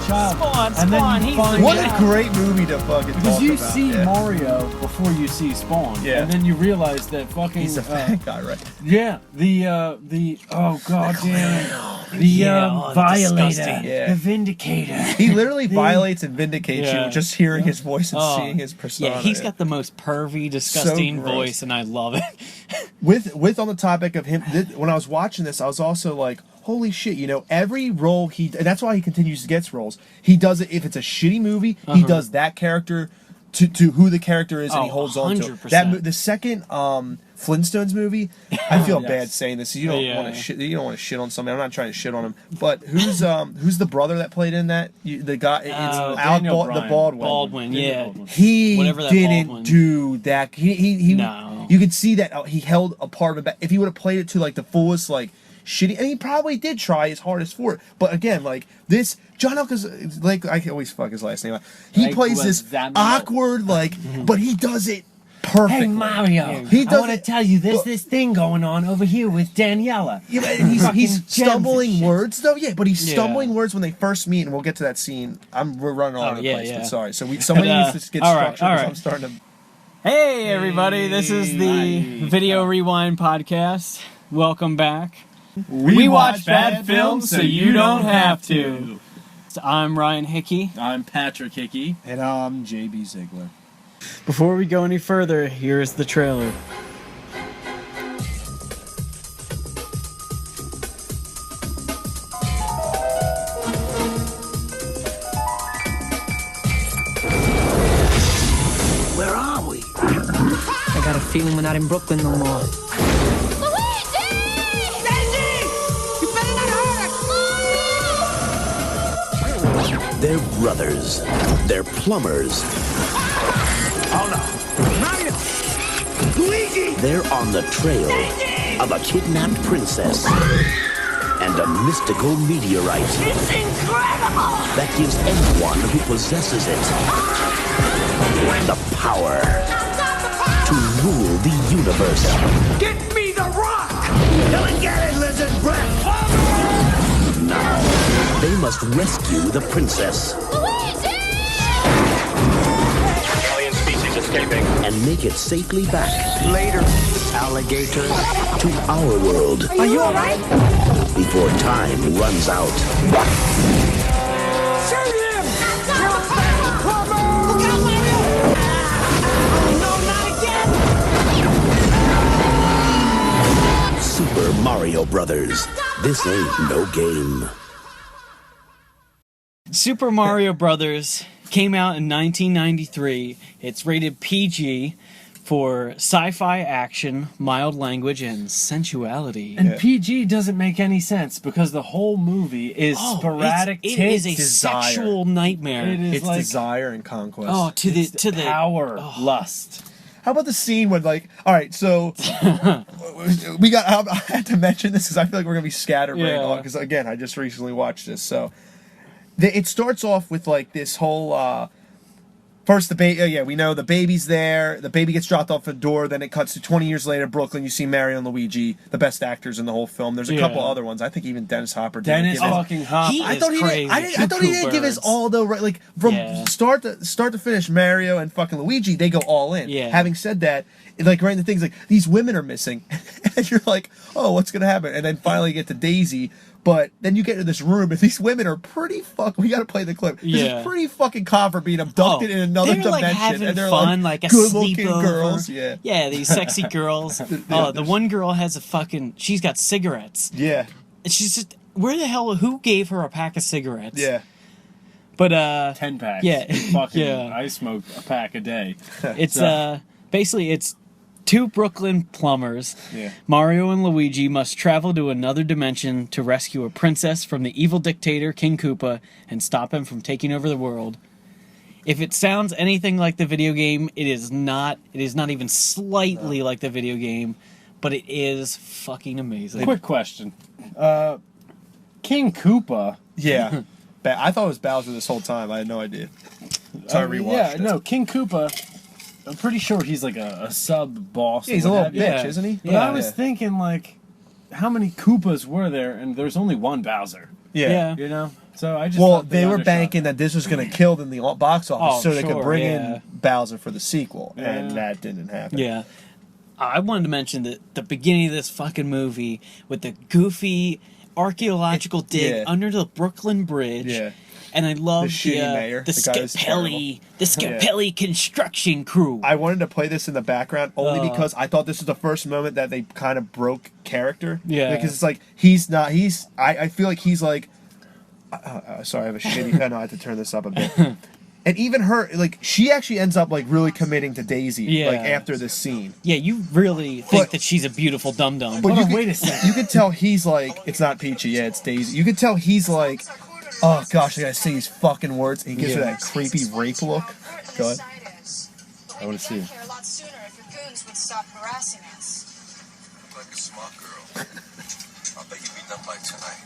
child. Spawn, and then you find What out, a great movie to fucking because talk you about. see Yeah. Mario before you see Spawn, Yeah. and then you realize that fucking He's a fat guy, right? yeah, the oh god damn it, Yeah, Violator, disgusting. Yeah. the Vindicator. He literally violates and vindicates Yeah. you just hearing his voice and Oh, seeing his persona. Yeah, he's got the most pervy, disgusting gross. voice, and I love it. With on the topic of him, when I was watching this, I was also like, holy shit, you know, every role and that's why he continues to get roles. He does it if it's a shitty movie, he does that character to who the character is, and he holds on to it. 100%. The second Flintstones movie, I feel Yes. bad saying this. You don't Yeah. want to shit. You don't want to shit on somebody. I'm not trying to shit on him, but who's the brother that played in that? The guy, it's Daniel the Bryan. Baldwin, yeah. Baldwin. He Whatever that didn't Baldwin. do that. He No. You could see that he held a part of it. If he would have played it to like the fullest, like shitty, and he probably did try his hardest for it. But again, like this, John Elka's like, I can always fuck his last name. He Like plays this Leguizamo. awkward, like, but he does it perfectly. Hey Mario, He I does want to it- tell you there's but- this thing going on over here with Daniela. Yeah, but he's Fucking gems stumbling and shit. words though. Yeah, but he's Yeah. stumbling words when they first meet, and we'll get to that scene. We're running all over the yeah, place. yeah. But sorry. So somebody But, needs to get all right, structured. all 'Cause right. I'm starting to. Hey, everybody, this is the Video Rewind Podcast. Welcome back. We watch bad films so you don't have to. I'm Ryan Hickey. I'm Patrick Hickey. And I'm JB Ziegler. Before we go any further, here's the trailer. Where are we? I got a feeling we're not in Brooklyn no more. Luigi! Benji! You better not hurt us! They're brothers. They're plumbers. Oh no. Mario! Luigi! They're on the trail of a kidnapped princess and a mystical meteorite It's incredible! that gives anyone who possesses it the power to rule the universe. Get me the rock! Come and get it, lizard breath! Now, they must rescue the princess Luigi! Alien species escaping. and make it safely back Later, alligator. to our world Are you alright? before time runs out. Shoot him! Look out, Mario! No, not again! Super Mario Brothers. This ain't no game. Super Mario Brothers came out in 1993. It's rated PG for sci-fi action, mild language, and sensuality. And PG doesn't make any sense because the whole movie is sporadic it is a tits. desire. sexual nightmare. It is It's like desire and conquest. Oh, to the power, lust. How about the scene when, like, all right, so we got. I had to mention this because I feel like we're gonna be scatterbrained Yeah. because again, I just recently watched this. So it starts off with like this whole. First, the baby. Yeah, we know the baby's there. The baby gets dropped off at the door. Then it cuts to 20 years later, Brooklyn. You see Mario and Luigi, the best actors in the whole film. There's a couple other ones. I think even Dennis Hopper. Didn't Dennis give his- fucking Hopper. He I is thought he crazy. didn't. I thought he didn't give his all though. Right, like from Yeah. start to finish, Mario and fucking Luigi, they go all in. Yeah. Having said that, like right in the things like these women are missing, and you're like, oh, what's gonna happen? And then finally get to Daisy. But then you get to this room, and these women are pretty fucking. We gotta play the clip. This Yeah. is pretty fucking common for being abducted in another they're dimension, like having and they're fun, like a good-looking sleepover. girls. Yeah, Yeah, these sexy girls. Oh, the one girl has a fucking. She's got cigarettes. yeah, And she's just. Where the hell? Who gave her a pack of cigarettes? yeah. But 10 packs. Yeah. Fucking, Yeah. I smoke a pack a day. it's basically it's two Brooklyn plumbers. Yeah. Mario and Luigi must travel to another dimension to rescue a princess from the evil dictator King Koopa and stop him from taking over the world. If it sounds anything like the video game, it is not. It is not even slightly like the video game, but it is fucking amazing. Quick question. King Koopa. Yeah. I thought it was Bowser this whole time. I had no idea. So I rewatched Yeah, it. no, King Koopa. I'm pretty sure he's like a sub boss. Yeah, he's a little bitch, Yeah. isn't he? But I was thinking, like, how many Koopas were there? And there's only one Bowser. Yeah. You know, so I just Well, thought they were undershot banking it. that this was going to kill in the box office, Oh, so they could sure, bring yeah. in Bowser for the sequel, Yeah. and that didn't happen. Yeah. I wanted to mention that the beginning of this fucking movie with the goofy archaeological dig yeah. under the Brooklyn Bridge. Yeah. And I love The shitty mayor, the the guy that's Scapelli construction crew. I wanted to play this in the background only Uh. because I thought this was the first moment that they kind of broke character. Yeah. Because it's like, I feel like he's like, sorry, I have a shitty pen. I have to turn this up a bit. And even her, like, she actually ends up, like, really committing to Daisy, Yeah. like, after this scene. Yeah, you really think But- that she's a beautiful dum-dum. But Hold you on, could, wait a second. You could tell he's like, it's not Peachy, yeah, it's Daisy. You could tell he's like, oh gosh, I gotta say these fucking words. And he gives her that creepy rape look. Go ahead. I want to see. Here a lot sooner if your goons would stop harassing us. Like a smart girl. I'll bet you'll be done by tonight.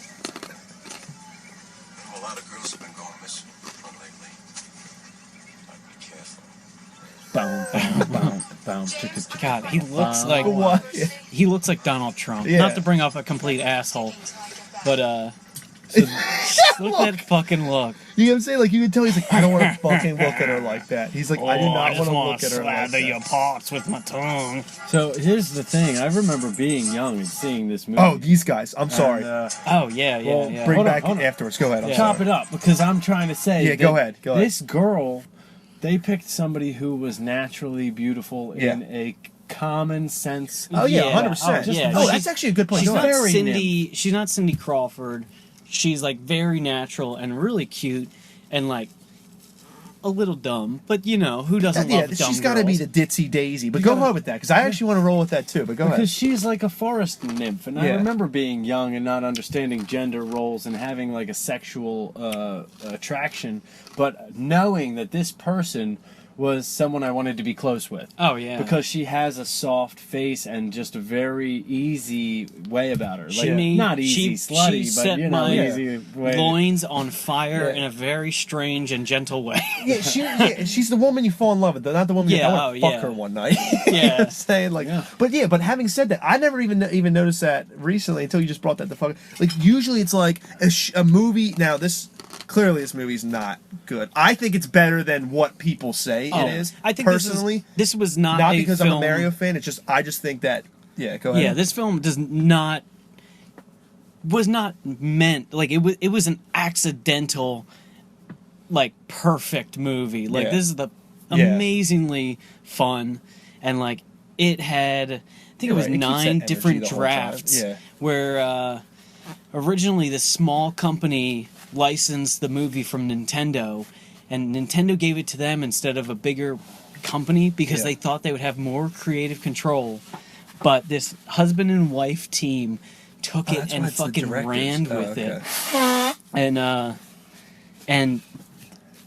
I know a lot of girls have been going missing in Brooklyn lately. I'd be careful. God, he looks like What? he looks like Donald Trump. Yeah. Not to bring up a complete asshole, but look at that fucking look. You know what I'm saying? Like, you can tell he's like, I don't want to fucking look at her like that. He's like, I do Oh, not want to look at her like that. parts with my tongue. So here's the thing. I remember being young and seeing this movie. Oh, these guys. I'm sorry. And, Oh yeah, yeah, Well, yeah. Bring hold on, back hold on. afterwards. Go ahead. I'm Yeah. sorry. chop it up because I'm trying to say. Yeah, go that ahead, go ahead. This girl, they picked somebody who was naturally beautiful Yeah. in a common sense. Oh, yeah, Yeah. 100%. Oh, yeah. Oh, She's- that's actually a good point. She's Go not ahead. very Cindy. She's not Cindy Crawford. She's like very natural and really cute and like a little dumb. But you know who doesn't Yeah, love dumb she's got to be girls? the ditzy Daisy. But go ahead with that, because I actually want to roll with that too. But go Because ahead. she's like a forest nymph, and I Yeah. remember being young and not understanding gender roles and having like a sexual attraction, but knowing that this person was someone I wanted to be close with. Oh yeah. Because she has a soft face and just a very easy way about her. Like, not easy, slutty, she but set you know, my easy way. loins on fire Yeah. in a very strange and gentle way. Yeah, she's the woman you fall in love with, not the woman Yeah, I want to fuck yeah. her one night. You know what I'm saying? Like, Yeah. but having said that, I never even noticed that recently until you just brought that the fuck. Like, usually it's like a movie. Now this movie's not good. I think it's better than what people say it is. I think personally, this was not not a because film. I'm a Mario fan. It's just I just think that. Yeah, go ahead. Yeah, this film was not meant like it was an accidental, like perfect movie. Like Yeah. this is the Yeah. amazingly fun, and like it had, I think You're it was right, it keeps that 9 energy different the whole time. drafts. Yeah. Where originally this small company licensed the movie from Nintendo, and Nintendo gave it to them instead of a bigger company because Yeah. they thought they would have more creative control. But this husband and wife team took Oh, it that's why and it's the fucking directors. ran Oh, with okay. it. And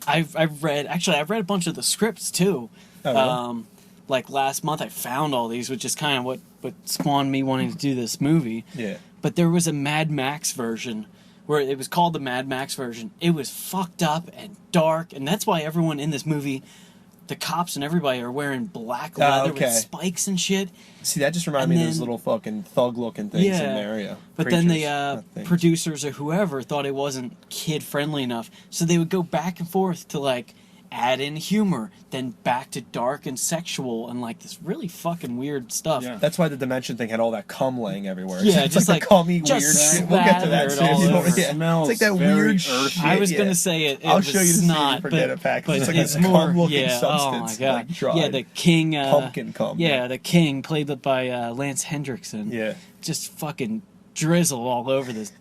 I've read a bunch of the scripts too. Oh, really? Like last month I found all these, which is kind of what spawned me wanting to do this movie. Yeah. But there was a Mad Max version where it was called the Mad Max version. It was fucked up and dark, and that's why everyone in this movie, the cops and everybody, are wearing black leather okay. with spikes and shit. See, that just reminded And me of those then- little fucking thug-looking things in there. Yeah. But then Creatures, the not things. producers or whoever thought it wasn't kid-friendly enough, so they would go back and forth to like add in humor, then back to dark and sexual and like this really fucking weird stuff. Yeah. That's why the dimension thing had all that cum laying everywhere. Yeah, it's just like the cummy just weird shit. We'll get to that slathered all soon. over. Yeah. Smells It's like that very weird earthy. shit. I was yeah. gonna say it. I'll was show you the scene, snot, forget but, it, Pax. but It's like it's a more cum-looking yeah. substance, Oh my god. like, dried. Yeah, the King. Pumpkin cum. Yeah, the King played by Lance Hendrickson. Yeah. Just fucking drizzle all over this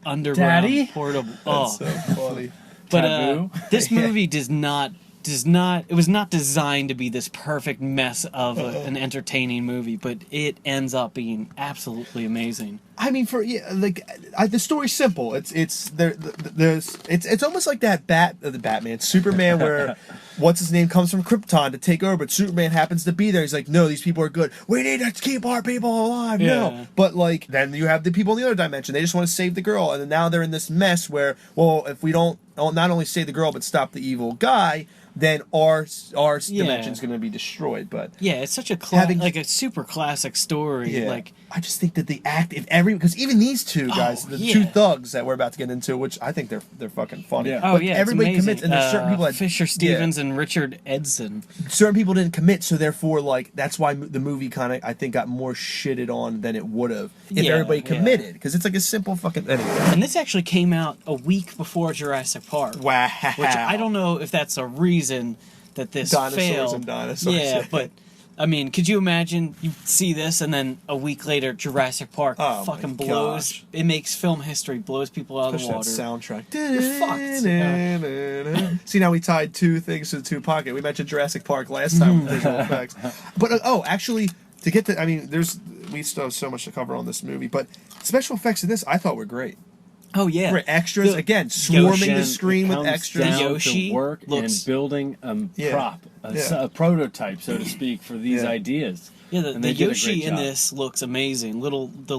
underground Daddy? portable. That's Oh, so funny. but Taboo? this movie does not. It was not designed to be this perfect mess of an entertaining movie, but it ends up being absolutely amazing. I mean, the story's simple. It's almost like that the Batman, Superman, where what's his name comes from Krypton to take over, but Superman happens to be there. He's like, no, these people are good. We need to keep our people alive. Yeah. No, but like then you have the people in the other dimension. They just want to save the girl, and then now they're in this mess where, well, if we don't not only save the girl but stop the evil guy, then our Yeah. dimension's going to be destroyed. But Yeah, it's such a Having- like a super classic story. Yeah. Like I just think that the act, because even these two guys, the two thugs that we're about to get into, which I think they're fucking funny. Yeah. Oh but yeah, everybody it's amazing. commits, and there's certain people that Fisher Stevens and Richard Edson. certain people didn't commit, so therefore, like that's why the movie kind of I think got more shitted on than it would have if Yeah, everybody yeah. committed, because it's like a simple fucking anyway. And this actually came out a week before Jurassic Park. Wow. Which I don't know if that's a reason that this Dinosaurs failed. and dinosaurs. Yeah, but I mean, could you imagine you see this and then a week later Jurassic Park Oh, fucking my blows? gosh. It makes film history, blows people out of the Especially water. that soundtrack. You're fucked. See, now we tied two things to the two pocket. We mentioned Jurassic Park last time with visual effects. But, actually, to get to, I mean, we still have so much to cover on this movie, but special effects in this I thought were great. Oh yeah, Great extras, The- again, swarming the Again, screen it with comes extras. down Yoshi to work looks- and building a Yeah. prop, Yeah. a prototype, so to speak, for these Yeah. ideas. Yeah, the And they did a Yoshi great in job. this looks amazing. The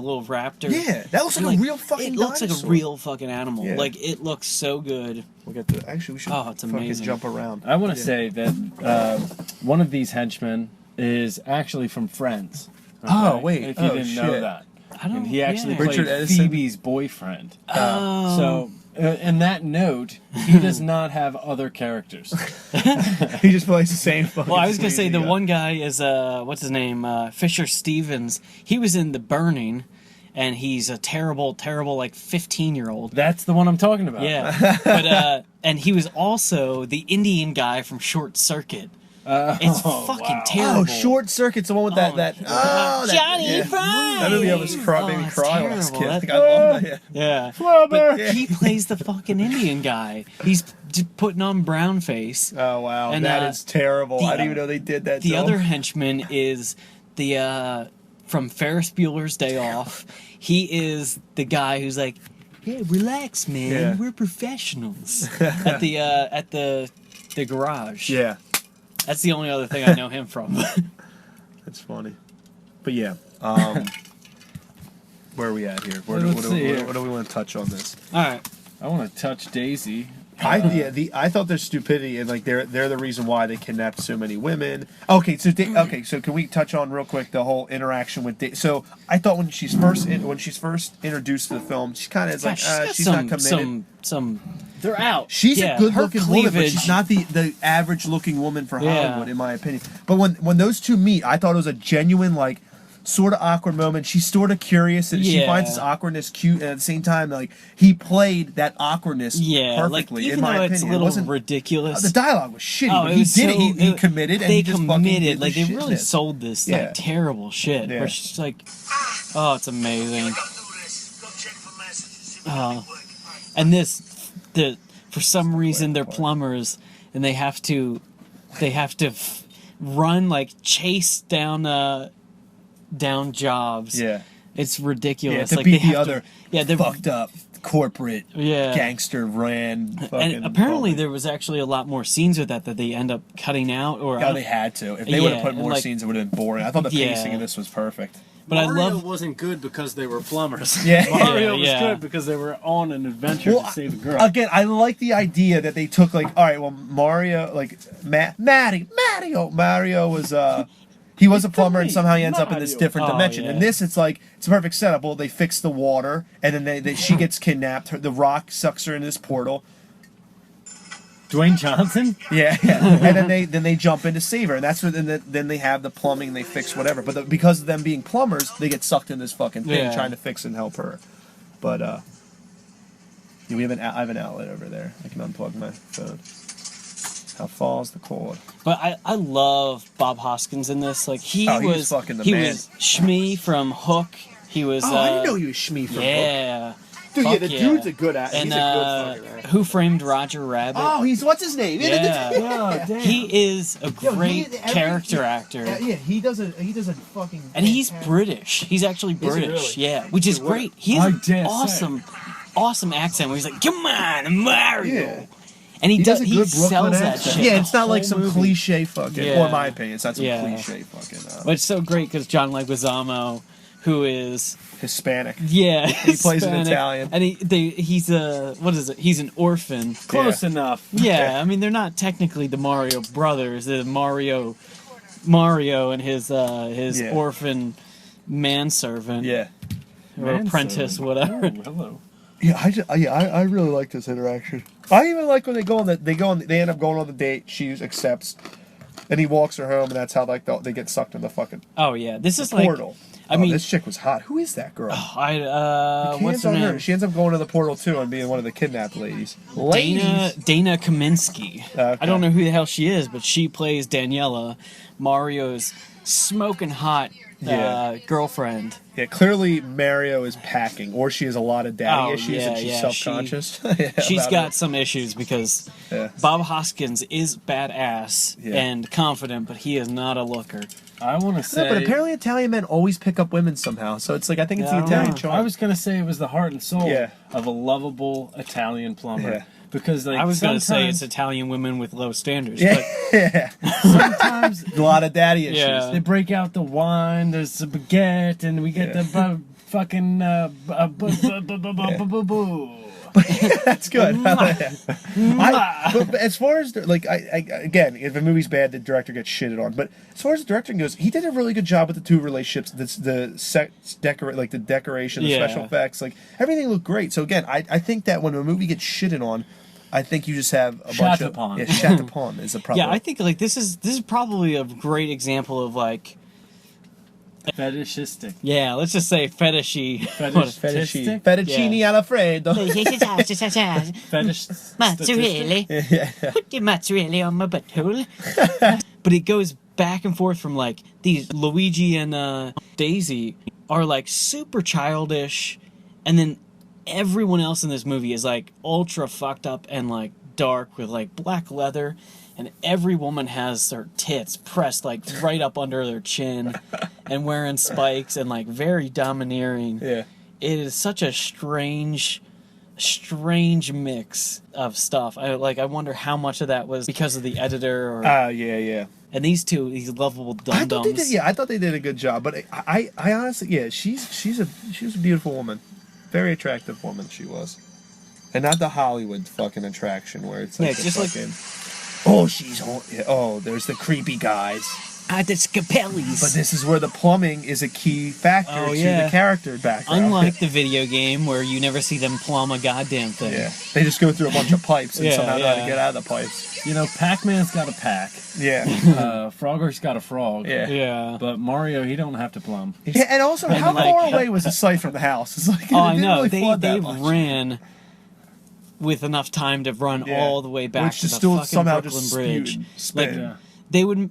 little raptor. Yeah, that looks And, like a real fucking It looks like a dinosaur. real fucking animal. Yeah. Like it looks so good. We'll get to, actually, we should Oh, it's fucking amazing. jump around. I want to say that one of these henchmen is actually from Friends. Oh, wait. If you Oh, didn't know shit. that. I don't. And he actually yeah. played Richard Edison? Phoebe's boyfriend. Oh. So, in that note, he does not have other characters. He just plays the same fucking Well, I was gonna say sleazy the guy. one guy is what's his name? Fisher Stevens. He was in The Burning, and he's a terrible like 15-year-old. That's the one I'm talking about. Yeah, but and he was also the Indian guy from Short Circuit. It's fucking wow. terrible. Oh, Short Circuit's the one with that. Johnny yeah. Fries! That movie almost made me it's cry when I was a terrible. kid. I love that. Yeah. Flubber. But he plays the fucking Indian guy. He's putting on brown face. Oh wow, And, that is terrible. the- I didn't even know they did that. The to other him. henchman is the from Ferris Bueller's Day Off. He is the guy who's like, "Hey, relax, man. Yeah. We're professionals." at the garage. Yeah, That's the only other thing I know him from. that's funny. But yeah, where are we at here? What Let's see here. do we want to touch on this? All right. I want to touch Daisy. I thought their stupidity and like they're the reason why they kidnapped so many women. Okay, so can we touch on real quick the whole interaction with so I thought when she's first introduced to the film, she kind of is like Gosh, she's not committed. some. They're out. She's Yeah, a good-looking her woman, but cleavage- she's not the average-looking woman for Yeah. Hollywood, in my opinion. But when those two meet, I thought it was a genuine, like, sort of awkward moment. She's sort of curious, and she Yeah. finds his awkwardness cute, and at the same time, like, he played that awkwardness Yeah, like perfectly, even in my though opinion. it's a It little wasn't, ridiculous. the dialogue was shitty, Oh, but it he was did it. so- He committed, and they he just fucking committed. did the Like they shit really in it. sold this Yeah. like terrible shit. Yeah. Where she's like, oh, it's amazing. And for some reason they're plumbers and they have to run like chase down jobs. Yeah. It's ridiculous. Yeah, to like beat they the have other they're fucked up corporate Yeah. gangster ran fucking and apparently bumping. there was actually a lot more scenes with that they end up cutting out or Yeah, they had to. If they would have Yeah, put more like- scenes, it would have been boring. I thought the Yeah. pacing of this was perfect. but I Mario love wasn't good because they were plumbers. Yeah. Mario was Yeah. good because they were on an adventure Well, to save a girl. again, I like the idea that they took like, all right, well, Mario, like Mario was he was a plumber and somehow he ends up in this Mario. different Oh, dimension. yeah. And this, it's like it's a perfect setup. Well, they fix the water, and then she gets kidnapped. The Rock sucks her into this portal. Dwayne Johnson? Yeah, and then they jump in to save her, and that's when then they have the plumbing, and they fix whatever. But because of them being plumbers, they get sucked in this fucking thing Yeah. trying to fix and help her. But yeah, I have an outlet over there. I can unplug my phone. How falls the cord? But I love Bob Hoskins in this. Like he Oh, he was was fucking the he man. was Shmi from Hook. He was Oh, I didn't know he was Shmi from Hook. yeah. Dude, Fuck yeah, the dude's a good actor. And He's a good fucking actor. Who Framed Roger Rabbit? Oh, what's his name? Yeah. Oh, damn. He is a great character actor. Yeah, he does a fucking. And he's British. He's actually British. really? Yeah, which is great. He I has dare an say. awesome accent where he's like, "Come on, Mario." Yeah. And he does does. a He good Brooklyn sells that accent. shit. Yeah, the it's not like whole some movie. cliche fucking. Yeah. Well, in my opinion, it's not some Yeah. cliche fucking. But it's so great because John Leguizamo, who is Hispanic. he plays an Italian. and he's a what is it? He's an orphan. Close enough. Yeah, I mean they're not technically the Mario brothers. They're Mario and his Yeah. orphan manservant. Yeah. Or apprentice, whatever. Oh, hello. Yeah, I really like this interaction. I even like when they end up going on the date. She accepts, and he walks her home, and that's how like they get sucked in the fucking Oh yeah, this is portal. I mean, this chick was hot. Who is that girl? what's her on name? She ends up going to the portal too and being one of the kidnapped ladies. Dana Kaminsky. Okay. I don't know who the hell she is, but she plays Daniela, Mario's smoking hot girlfriend. Yeah, clearly Mario is packing, or she has a lot of daddy issues and she's yeah, self-conscious. She's got some issues because Bob Hoskins is badass and confident, but he is not a looker. I want to say, No, but apparently Italian men always pick up women somehow. So it's like I think it's the Italian charm. I was gonna say it was the heart and soul Yeah. of a lovable Italian plumber. Yeah. Because like I was going to say sometimes- it's Italian women with low standards. Yeah, But yeah. sometimes A lot of daddy issues. Yeah. they break out the wine. There's the baguette, and we get the fucking boo. That's good. But as far as like, again, if a movie's bad, the director gets shitted on. But as far as the directing goes, he did a really good job with the two relationships. The decoration, the special effects, like everything looked great. So again, I think that when a movie gets shitted on, I think you just have a bunch of shat upon is the problem. yeah, I think like this is probably a great example of like Fetishistic. yeah, let's just say fetishy. Fetishistic? Fettuccine alfredo. Fetish. Mozzarella. Put the mozzarella on my butthole. But it goes back and forth from like these Luigi and Daisy are like super childish, and then everyone else in this movie is like ultra fucked up and like dark with like black leather, and every woman has her tits pressed like right up under their chin and wearing spikes and like very domineering. Yeah. It is such a strange mix of stuff. I wonder how much of that was because of the editor or Yeah. and these lovable I dum thought they dums. did. Yeah, I thought they did a good job. But I honestly, yeah, she was a beautiful woman, very attractive woman. She was, and not the Hollywood fucking attraction where it's like Yeah, just like- fucking. Oh, there's the creepy guys. The Scapellis. But this is where the plumbing is a key factor to the character background. Unlike the video game where you never see them plumb a goddamn thing. Yeah, they just go through a bunch of pipes and Yeah, somehow know how to yeah. get out of the pipes. You know, Pac-Man's got a pack. Yeah. Frogger's got a frog. Yeah. Yeah. But Mario, he don't have to plumb. Yeah, and also, how like- far away was the site from the house? It's like, Oh, it I didn't know. really They flood that much. ran with enough time to run all the way back Which to is the still fucking somehow Brooklyn just Bridge. spewed, Like spin.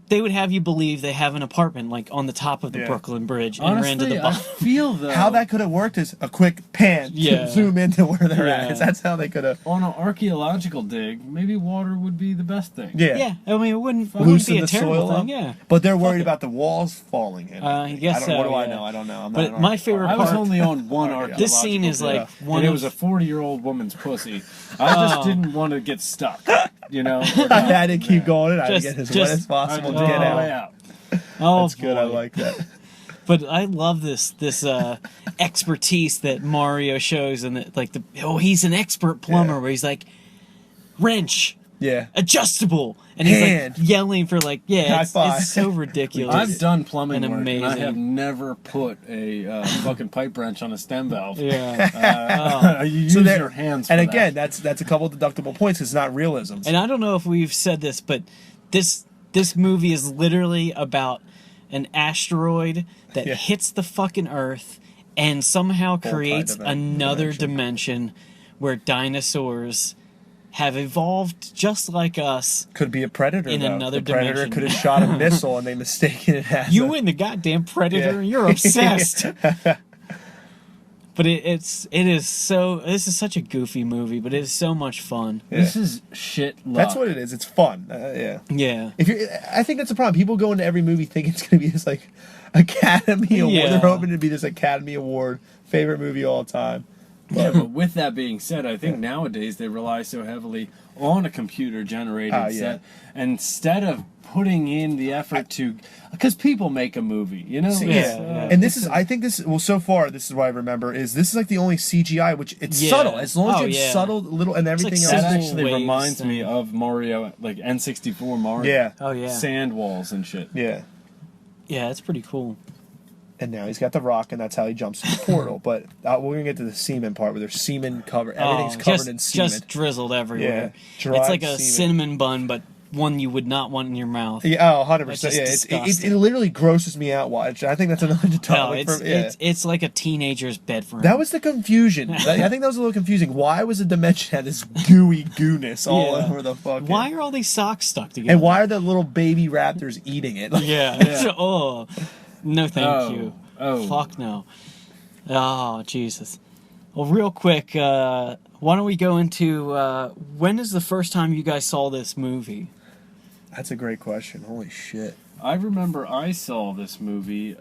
they would have you believe they have an apartment like on the top of the Yeah. Brooklyn Bridge and ran to Honestly, the I bottom. feel though How that could have worked is a quick pan Yeah. to zoom into where they're Yeah. at. That's how they could have. on an archaeological dig, maybe water would be the best thing. Yeah. Yeah, I mean it wouldn't Loosen be a the terrible soil thing. up. Yeah, But they're worried about the walls falling in. I guess I don't, what so, do I yeah. know? I don't know. I'm but not my favorite I was part. only on one archaeological This scene is dig, like one and it of- was a 40-year-old woman's pussy. I just didn't want to get stuck, you know. I had to keep going and I had to Just- get as just- wet as possible I to just get all the way out. out. Oh, That's good. I boy. like that. But I love this expertise that Mario shows, and that like he's an expert plumber where he's like wrench, Yeah. adjustable, and he's Hand. like yelling for like High five. it's so ridiculous. I've done plumbing And work, and I amazing. have never put a fucking pipe wrench on a stem valve. Yeah, You So use there- your hands for And that. again, that's a couple of deductible points. 'Cause it's not realisms. and I don't know if we've said this, but this movie is literally about an asteroid that hits the fucking Earth and somehow creates another dimension where dinosaurs have evolved just like us. Could be a predator. In though. another the predator dimension. could have shot a missile and they mistaken it as You and the goddamn predator, Yeah. you're obsessed. But this is such a goofy movie, but it is so much fun. This is shit luck. That's what it is. It's fun. Yeah. Yeah. I think that's the problem. People go into every movie thinking it's going to be this like Academy Award. Yeah. They're hoping to be this Academy Award favorite movie of all time. Yeah, but with that being said, I think nowadays they rely so heavily on a computer-generated set instead of putting in the effort to, because people make a movie, you know. See, Yeah. And this is, I think this, well, so far, this is what I remember, is this is like the only CGI, which it's subtle. As long as it's subtle, little, and everything like else. That simple actually waves reminds me and- of Mario, like N64 Mario. Yeah. Oh yeah. Sand walls and shit. Yeah. Yeah, it's pretty cool. And now he's got the rock, and that's how he jumps through the portal. But we're going to get to the semen part where there's semen covered. Everything's covered in semen. Just drizzled everywhere. Yeah, It's like a semen. cinnamon bun, but one you would not want in your mouth. Yeah, 100%. It's just Yeah, disgusting. it literally grosses me out. Watch. I think that's another No, topic. it's like a teenager's bedroom. That was the confusion. I think that was a little confusing. Why was the dimension had this gooey gooness all Yeah. over the fucking... Why are all these socks stuck together? And why are the little baby raptors eating it? Yeah. Oh, no, thank you. Oh. Fuck no. Oh, Jesus. Well, real quick, why don't we go into when is the first time you guys saw this movie? That's a great question. Holy shit. I remember I saw this movie. It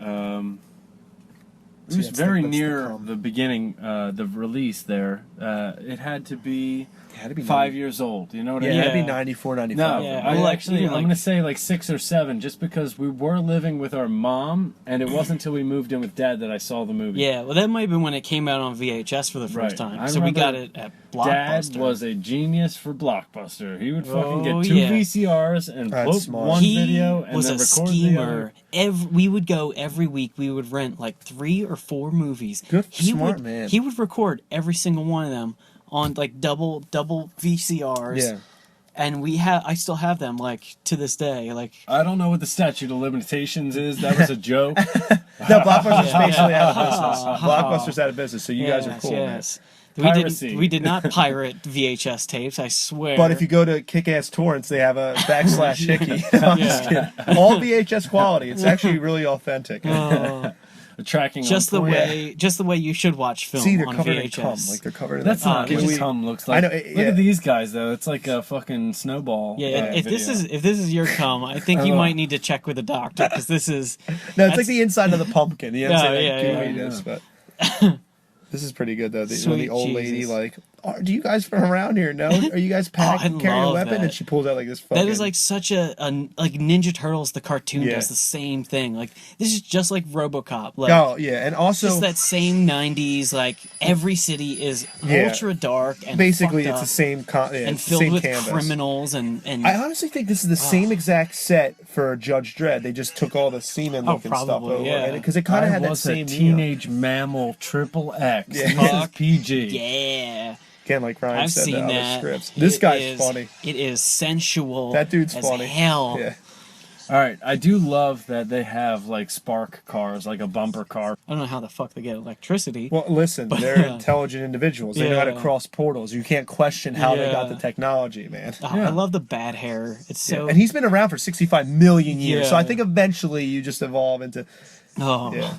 was that's very the near cum. the beginning, the release there. It had to be It had to be 5 years old. You know what I Yeah, mean? it'd be Yeah. 94, 95. No, Yeah, I well, like, actually, even I'm like- going to say like 6 or 7, just because we were living with our mom, and it wasn't until we moved in with Dad that I saw the movie. Yeah, well, that might have been when it came out on VHS for the first Right. time. I So we got remember it at Blockbuster. Dad was a genius for Blockbuster. He would fucking Oh, get 2 yeah. VCRs and That's put smart. one He video and was then a record schemer. the other. We would go every week. We would rent like 3 or 4 movies. Good, he smart would, man. He would record every single one of them on like double VCRs. Yeah. And I still have them like to this day. Like I don't know what the statute of limitations is. That was a joke. No, Blockbuster's basically out of business. Blockbuster's out of business, so you guys are cool, man. yes. Piracy. We did not pirate VHS tapes. I swear. But if you go to Kick-Ass Torrents, they have a /hickey. I'm just kidding. All VHS quality. It's actually really authentic. The tracking just on the point. way you should watch film See, they're on covered VHS. in cum. Like, they're covered in That's that not what gooey- cum looks like. I know, Look yeah. at these guys though. It's like a fucking snowball. Yeah, if this video. is your cum, I think you might need to check with a doctor because this is No, it's like the inside of the pumpkin. You know what I'm Yeah, saying? yeah, Like, yeah. gooiness, but this is pretty good, though. When the Sweet old lady, Jesus. like, do you guys from around here? No? Are you guys I carrying a love weapon? that. And she pulls out, like, this fucking... that is like such a like Ninja Turtles the cartoon Yeah. does the same thing. Like this is just like RoboCop. Like Oh, yeah, and also... just that same 90s like every city is Yeah. ultra dark and basically, fucked it's the up same... and it's the filled same with canvas. criminals and I honestly think this is the same exact set for Judge Dredd. They just took all the semen Oh, looking stuff probably, over. yeah. Because it kind of had that was same a neon. teenage mammal XXX. Yeah. This is PG. yeah. Again, like Ryan I've said, seen the other that. scripts. This It guy's is- funny. It is sensual. That dude's as funny. hell. Yeah. All right, I do love that they have like spark cars, like a bumper car. I don't know how the fuck they get electricity. Well, listen, they're intelligent individuals. They know how to Yeah. cross portals. You can't question how they got Yeah. the technology, man. Oh, Yeah. I love the bad hair. It's so. And he's been around for 65 million years. So I Yeah. think eventually you just evolve into... Oh. Yeah.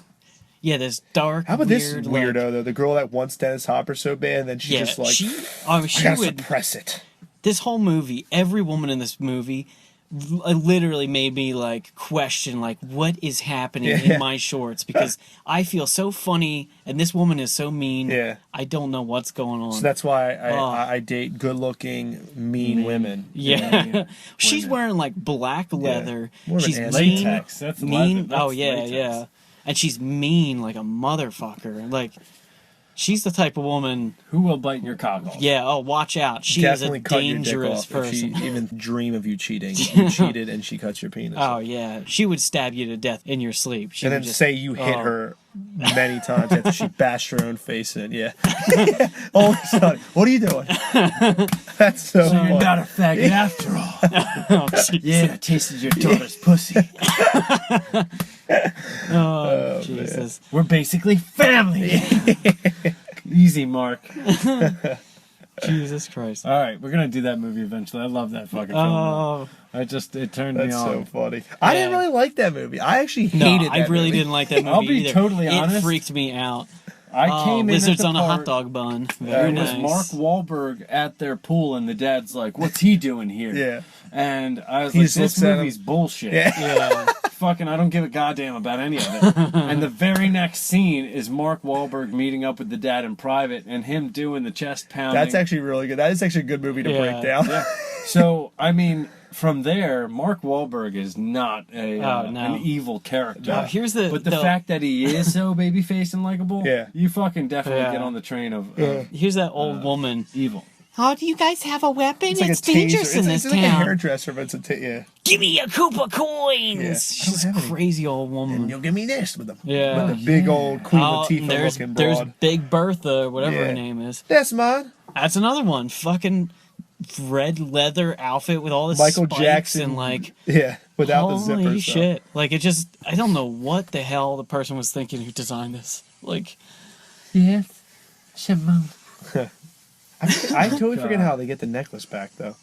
Yeah, this dark. How about this weird, weirdo, like, though? The girl that wants Dennis Hopper so bad, and then she yeah, just like... she I gotta would. suppress it. This whole movie, every woman in this movie, literally made me like question like what is happening Yeah. in my shorts because I feel so funny and this woman is so mean. Yeah. I don't know what's going on. So that's why Oh. I date good-looking, mean women. yeah, she's wearing like black leather. More of an She's ass mean, Latex, that's mean. leather, that's Oh yeah, latex. yeah, and she's mean like a motherfucker. Like she's the type of woman. Who will bite your cock off? Yeah. Oh, watch out. She Definitely is a cut your dick dangerous off if person. she even dream of you cheating. You cheated and she cuts your penis. Oh yeah, she would stab you to death in your sleep. She and would then just, say you hit oh. her many times after she bashed her own face in. Yeah. All of a sudden, what are you doing? That's so So you're funny. not a faggot after all. Oh, Jesus. Yeah, I tasted your daughter's pussy. Oh, Jesus. We're basically family. Easy, Mark. Jesus Christ. All right, we're gonna do that movie eventually. I love that fucking film. Oh It turned me That's on. so funny. I didn't Yeah. really like that movie. I actually no, hated that I really movie. didn't like that movie I'll be either. totally honest. It freaked me out. I came in lizards at the on a hot part- dog bun. Very It was nice. Mark Wahlberg at their pool, and the dad's like, "What's he doing here?" Yeah. And I was He like, just "This looks at him. movie's bullshit. Yeah. Yeah. Fucking, I don't give a goddamn about any of it." And the very next scene is Mark Wahlberg meeting up with the dad in private, and him doing the chest pounding. That's actually really good. That is actually a good movie to Yeah. break down. Yeah. So I mean, from there, Mark Wahlberg is not a Oh, no. an evil character. No, here's the- but the the- fact that he is so babyface and likable, Yeah. you fucking definitely Yeah. get on the train of Here's that old woman. evil. Oh, do you guys have a weapon? It's like It's a taser. dangerous in It's this like a town. hairdresser, but it's a yeah. Give me a Koopa coins. Yeah. She's I a don't have any. crazy old woman. And you'll give me this with Yeah. the big old Queen Oh, Latifah there's looking broad. Big Bertha, whatever Yeah. her name is. That's mine. That's another one. Fucking red leather outfit with all this Michael spikes Jackson. and like Yeah, without the holy zippers. shit. Like it just I don't know what the hell the person was thinking who designed this. Like yes, Shimon. I totally forget how they get the necklace back though.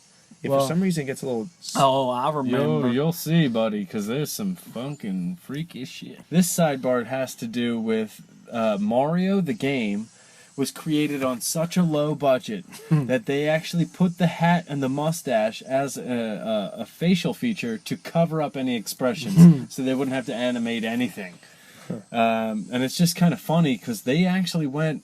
If for some reason it gets a little. Oh, I remember. You'll see, buddy, because there's some funkin' freaky shit. This sidebar has to do with Mario the game was created on such a low budget that they actually put the hat and the mustache as a facial feature to cover up any expressions, so they wouldn't have to animate anything. And it's just kind of funny because they actually went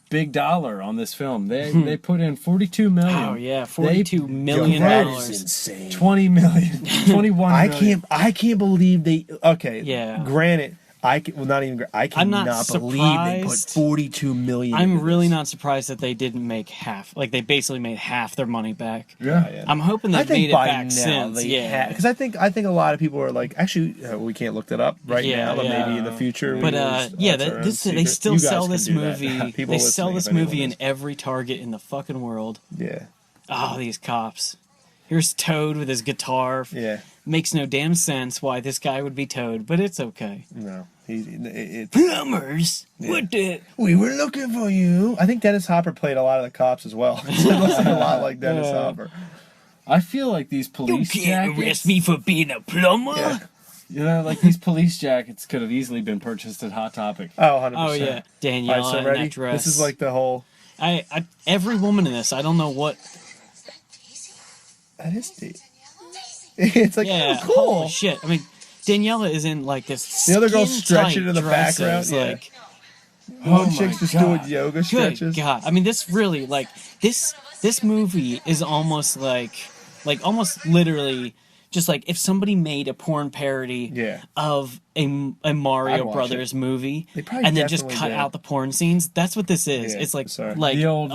big dollar on this film. They put in $42 million. Oh yeah, $42 million. That is insane. 20 million, 21 million. I can't believe they. Okay. Yeah. Granted, not even. I I'm not cannot believe they put surprised. 42 million. I'm into really this. not surprised that they didn't make half. Like they basically made half their money back. Yeah. I'm hoping I they've think made it by back now since. they Yeah. because I think a lot of people are like, actually, we can't look that up right Yeah, now, but yeah. maybe in the future. But yeah, that's our own they secret. still You guys sell can this do that. movie. People They sell listening, this if anyone movie in is. every Target in the fucking world. Yeah. Oh, these cops. Here's Toad with his guitar. Yeah. Makes no damn sense why this guy would be Toad, but it's okay. No. Plumbers? What the? We were looking for you. I think Dennis Hopper played a lot of the cops as well. It looks like a lot like Dennis Hopper. I feel like these police jackets, me for being a plumber. Yeah. you know, like these police jackets could have easily been purchased at Hot Topic. Oh, 100%. Oh yeah, Danielle All right, so in ready? that dress. This is like the whole. I every woman in this. I don't know what. That is deep. It's like, Yeah, oh, cool. holy shit. I mean, Daniela is in like this. The other girl's skin-tight stretching in the dresses, background, yeah. Like, One my chick's just God. doing yoga good stretches. God. I mean, this really like this movie is almost like almost literally just like if somebody made a porn parody Yeah. of a I'd Mario watch Brothers movie They probably and then just definitely cut did. out the porn scenes. That's what this is. Yeah, It's like sorry. The old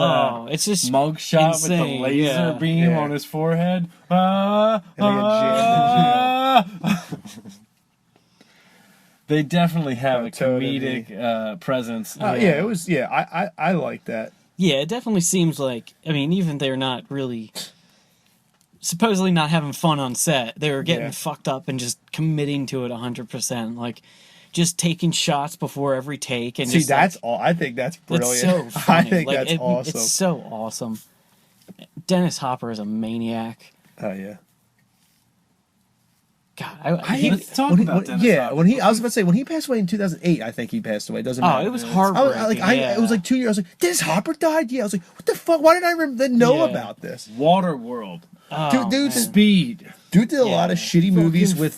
it's just mug shot with the insane, laser yeah. beam Yeah. on his forehead. And they get They definitely have a Totally. comedic presence. Oh, yeah, it was. Yeah, I like that. Yeah, it definitely seems like, I mean, even they're not really supposedly not having fun on set. They were getting Yeah. fucked up and just committing to it 100%. Like, just taking shots before every take. And See, just, that's like, all. I think that's brilliant. it's so funny. I think Like, that's awesome. It's so awesome. Dennis Hopper is a maniac. Oh yeah. God, Let's talk When about Dennis yeah, Hopper. when he, I was about to say when he passed away in 2008, I think he passed away. It doesn't matter. it was I heartbreaking. was like, yeah. it was like 2 years. I was like, Dennis Hopper died. Yeah, I was like, what the fuck? Why did I know Yeah. about this? Waterworld. Oh, Dude, man. Speed. Dude did a lot of Yeah. shitty movies with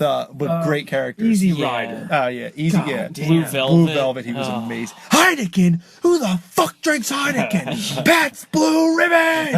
great characters. Easy Yeah. Rider. Oh yeah, easy. God Yeah, damn. Blue Velvet. Blue Velvet. He was Oh. amazing. Heineken. Who the fuck drinks Heineken? Pat's Blue Ribbon.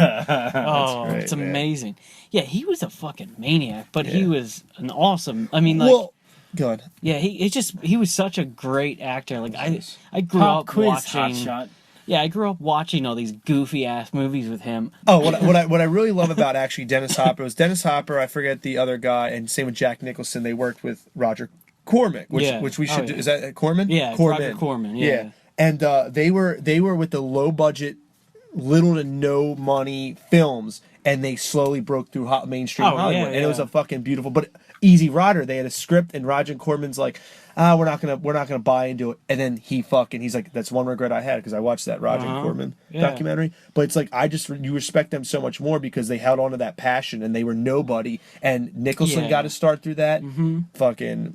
Oh, great, it's man. amazing. Yeah, he was a fucking maniac, but he Yeah. was an awesome. I mean, like, Well, good. yeah, he was such a great actor. Like I grew Pop up quiz, watching. hotshot. Yeah, I grew up watching all these goofy ass movies with him. Oh, what I really love about actually Dennis Hopper was Dennis Hopper. I forget the other guy, and same with Jack Nicholson. They worked with Roger Corman, Yeah. which we Oh, should do. yeah. Is that Corman? Yeah, Roger Corman, yeah. And they were with the low budget, little to no money films, and they slowly broke through mainstream Oh, Hollywood, yeah, and it was yeah. a fucking beautiful. But Easy Rider, they had a script, and Roger Corman's like, we're not gonna buy into it, and then he's like, that's one regret I had because I watched that Roger Corman Yeah. documentary, but it's like you respect them so much more because they held on to that passion and they were nobody, and Nicholson Yeah. got to start through that. Fucking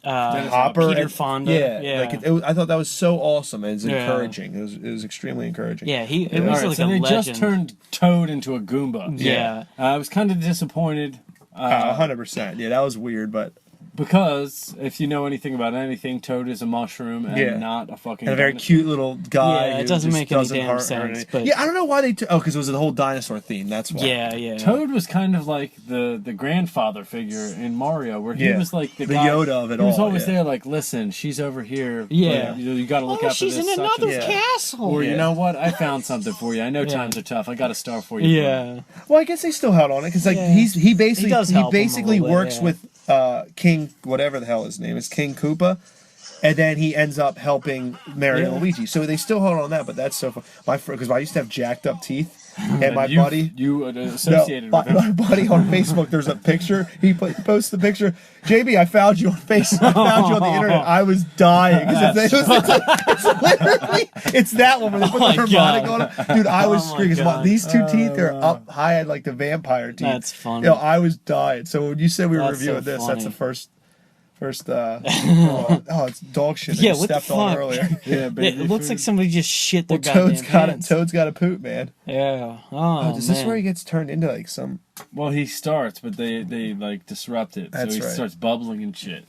Hopper, Peter and- Fonda. yeah. Like I thought that was so awesome and it's Yeah. encouraging. It was extremely encouraging. Yeah, it Yeah. was All right, like so a they legend. just turned Toad into a Goomba. Yeah. I was kind of disappointed. 100%. Yeah, that was weird, but Because if you know anything about anything, Toad is a mushroom and not a fucking. And a very dinosaur. cute little guy. Yeah, it who doesn't just make any doesn't damn hurt sense, anything. but- yeah, I don't know why they. Because it was the whole dinosaur theme. That's why. Yeah. Toad was kind of like the grandfather figure in Mario, where he Yeah. was like the The guy, Yoda of it He was all, always yeah. there, like, listen, she's over here. Yeah. Like, you got to look Oh, out for she's this. in such another and- castle. Or you Yeah. know what? I found something for you. I know times are tough. I got a star for you. Yeah. Well, I guess they still held on it because like Yeah. he basically He does help him a basically little bit, works yeah. with King whatever the hell his name is, King Koopa, and then he ends up helping Mario and Luigi. So they still hold on that, but that's so fun. Because I used to have jacked up teeth, and my buddy. You associated with him. My buddy on Facebook, there's a picture. He posts the picture. JB, I found you on Facebook. I found you on the internet. I was dying. It's that one where they put the harmonic on it. Dude, I was screaming. 'Cause these two teeth are up high at like the vampire teeth. That's funny. Yo, I was dying. So when you said we were That's reviewing so this, funny. that's the first it's dog shit that Yeah, you what the stepped on fuck? earlier. Yeah, It looks like somebody just shit their Well, goddamn pants. Toad's got a poop, man. Yeah. Oh, Is this man. where he gets turned into like some? Well, he starts, but they like disrupt it, That's so he right. starts bubbling and shit.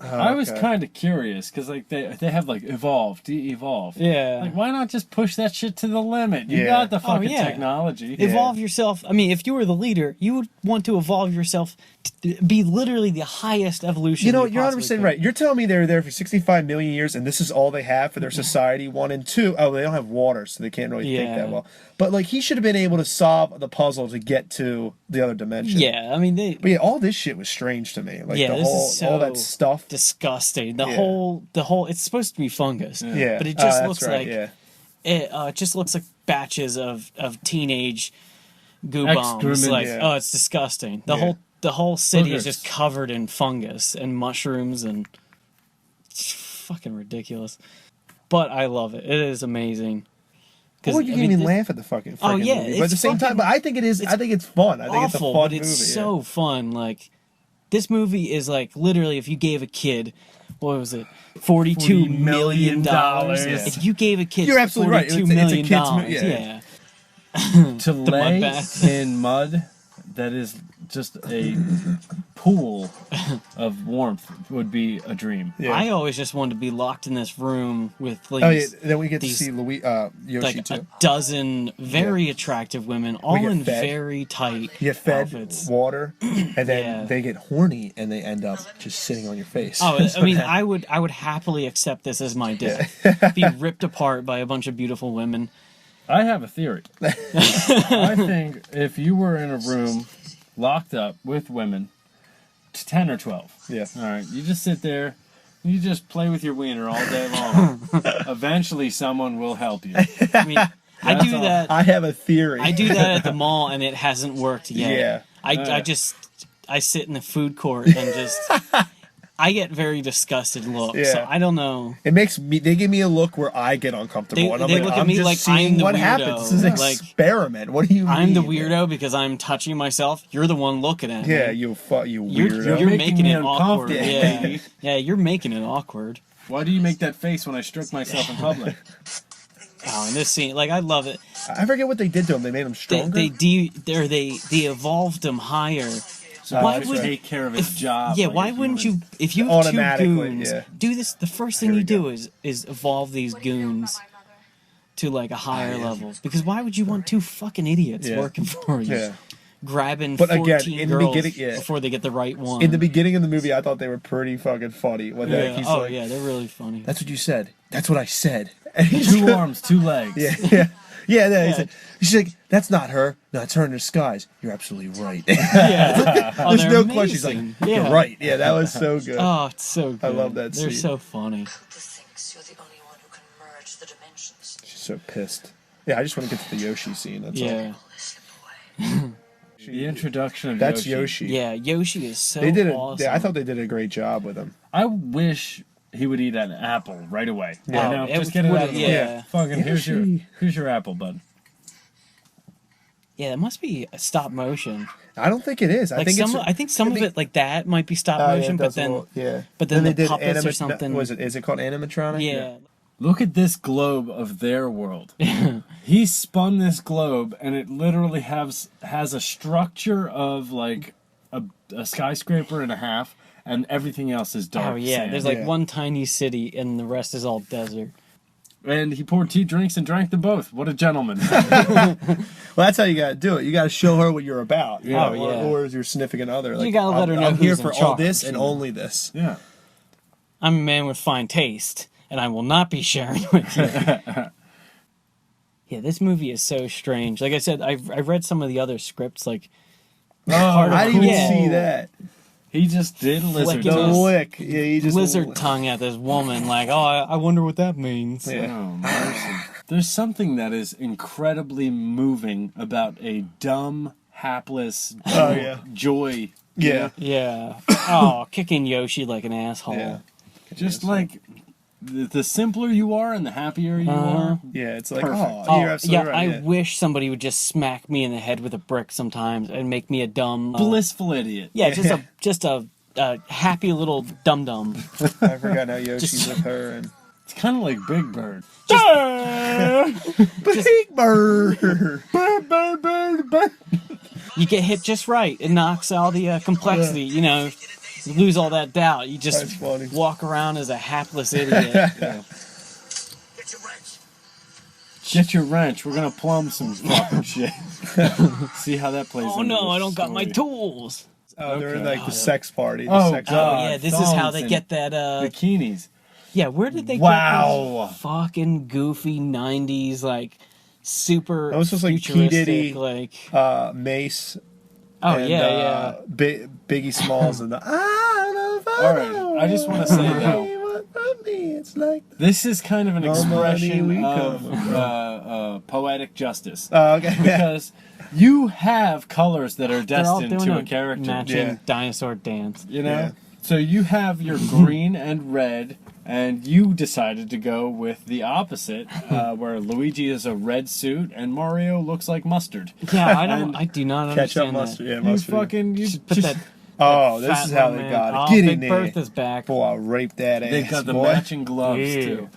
Oh, I was okay. kind of curious because like they have like evolve, de-evolve. Yeah. Like why not just push that shit to the limit? You Yeah. got the fucking yeah. technology. Evolve yourself. I mean, if you were the leader, you would want to evolve yourself to be literally the highest evolution. You know, you're possibly 100% could. right. You're telling me they were there for 65 million years and this is all they have for their society, 1 and 2. Oh, they don't have water, so they can't really think Yeah. that well. But, like, he should have been able to solve the puzzle to get to the other dimension. Yeah, I mean, But yeah, all this shit was strange to me. Like, Yeah, the this whole, is so all that stuff. disgusting. The Yeah. whole, it's supposed to be fungus. Yeah. But it Oh, just that's looks right, like, yeah. it just looks like batches of teenage goo bombs. Excrement, Like, yeah. oh, it's disgusting. Yeah. The whole city is Boogers. just covered in fungus and mushrooms and it's fucking ridiculous. But I love it. It is amazing. 'Cause, Well, you I can't mean, even this- laugh at the fucking Oh, freaking yeah, movie. But at it's the same time, fucking- but I think it is. I think it's fun. I think it's a awful, fun but it's movie. so fun. Like this movie is like literally if you gave a kid, what was it, $42 million. Yeah. If you gave a kid, You're absolutely right. $42 It's a million, kid's movie, yeah. To mud lay bath. in mud that is just a pool of warmth would be a dream. Yeah. I always just wanted to be locked in this room with like, Oh yeah. Then we get to these- see Yoshi like too. a dozen very attractive women, all get in fed. very tight You get fed outfits. water, and then Yeah. they get horny and they end up just sitting on your face. Oh, I mean, I would happily accept this as my death. Be ripped apart by a bunch of beautiful women. I have a theory. I think if you were in a room locked up with women, 10 or 12. Yeah. All right. You just sit there. You just play with your wiener all day long. Eventually, someone will help you. I mean, I do all. that. I have a theory. I do that at the mall, and it hasn't worked yet. Yeah. I sit in the food court and just I get very disgusted looks. Yeah. So I don't know. It makes me. They give me a look where I get uncomfortable. They- and I'm they like, look at I'm me just like seeing I'm the what weirdo. happens. This is an Like, experiment. What do you mean? I'm the weirdo because I'm touching myself. You're the one looking at me. Yeah, you You're weirdo. you're making making me it awkward. uncomfortable. Yeah. Yeah, you're making it awkward. Why do you make that face when I stroke myself in public? Oh, in this scene, like I love it. I forget what they did to him. They made him stronger. They evolved him higher. So Why I would- take care of his job? Yeah, like why a wouldn't human. you? If you have two Automatically, goons, yeah. do this. The first thing Here you we do go. is evolve these goons to like a higher level. Because why would you want two fucking idiots Yeah. working for you, Yeah. grabbing But again, 14 in the girls beginning- yeah. before they get the right one? In the beginning of the movie, I thought they were pretty fucking funny. When yeah. he's Oh like, yeah, they're really funny. "That's what you said. That's what I said." And he's 2 arms, 2 legs. Yeah, yeah, yeah. Then he Yeah. said, she's like, "That's not her. No, it's her in disguise." You're absolutely right. Yeah. Oh, There's they're no question. She's like, amazing. "You're Yeah. right." Yeah, that was so good. Oh, it's so good. love that They're scene. so funny. Koopa thinks you're the only one who can merge the dimensions. She's so pissed. Yeah, I just want to get to the Yoshi scene. That's Yeah. Pull him away. The introduction of That's Yoshi. Yoshi. Yeah, Yoshi is so They did it. awesome. I thought they did a great job with him. I wish he would eat an apple right away. Yeah. You know, Oh, just get it out of the way. yeah. Fucking Yoshi. here's your apple, bud. Yeah, it must be a stop motion. I don't think it is. I Like think some, it's. I think some of it like that might be stop Oh, yeah, motion, it but does a then little- yeah. but then the they did puppets or something. Was it? Is it called animatronic? yeah. Look at this globe of their world. He spun this globe, and it literally has a structure of like a skyscraper and a half, and everything else is dark. Oh yeah, sand. there's like Yeah. one tiny city, and the rest is all desert. And he poured 2 drinks and drank them both. What a gentleman! Well, that's how you gotta do it. You gotta show her what you're about. You Oh, know, yeah. or your significant other. Like, gotta let her know I'm here who's in for all this charge, and you know. only this. Yeah. I'm a man with fine taste, and I will not be sharing with you. Yeah, this movie is so strange. Like I said, I've read some of the other scripts, like Oh, I didn't even Yeah. see that. he just did lizard. Flicking The Yes. lick. Yeah, you just lizard tongue at this woman, like, oh, I wonder what that means. Yeah. Oh, mercy. There's something that is incredibly moving about a dumb, hapless Oh, yeah. joy. Yeah. Yeah. Oh, kicking Yoshi like an asshole. Yeah. Just like the simpler you are and the happier you are. Yeah, it's like, Perfect. oh, Oh, you're absolutely yeah, right. I wish somebody would just smack me in the head with a brick sometimes and make me a dumb Blissful idiot. Yeah, just a happy little dum dum. I forgot how Yoshi's Just- with her and It's kind of like Big Bird. Big Bird. You get hit just right. It knocks all the complexity. You know, you lose all that doubt. You That's just funny. walk around as a hapless idiot. Get your wrench. We're gonna plumb some fucking shit. See how that plays. Oh into no, the I don't got my story. tools. Oh, they're in Okay. like the sex party. The Oh, sex God. Oh party. yeah, this is how thongs they and get that. Bikinis. Yeah, where did they Wow. get this fucking goofy '90s like super? That was just like P. futuristic, Diddy, like Mace. oh and, yeah. Biggie Smalls and the. All right, I just want to say though, It's like. this is kind of an No money, expression we of come. poetic justice. Oh, okay. Because you have colors that are They're all destined doing to a character. matching Yeah. dinosaur dance. You know? Yeah. So you have your green and red, and you decided to go with the opposite, where Luigi is a red suit and Mario looks like mustard. Yeah, I don't. And I do not Ketchup understand mustard. that. Yeah, You mustard. fucking you Just put just, that. Oh, that this fat is how little they man. got it. Oh, Get in Big there. Bertha's back. Boy, I'll rape that ass. they got the boy. matching gloves Yeah. too.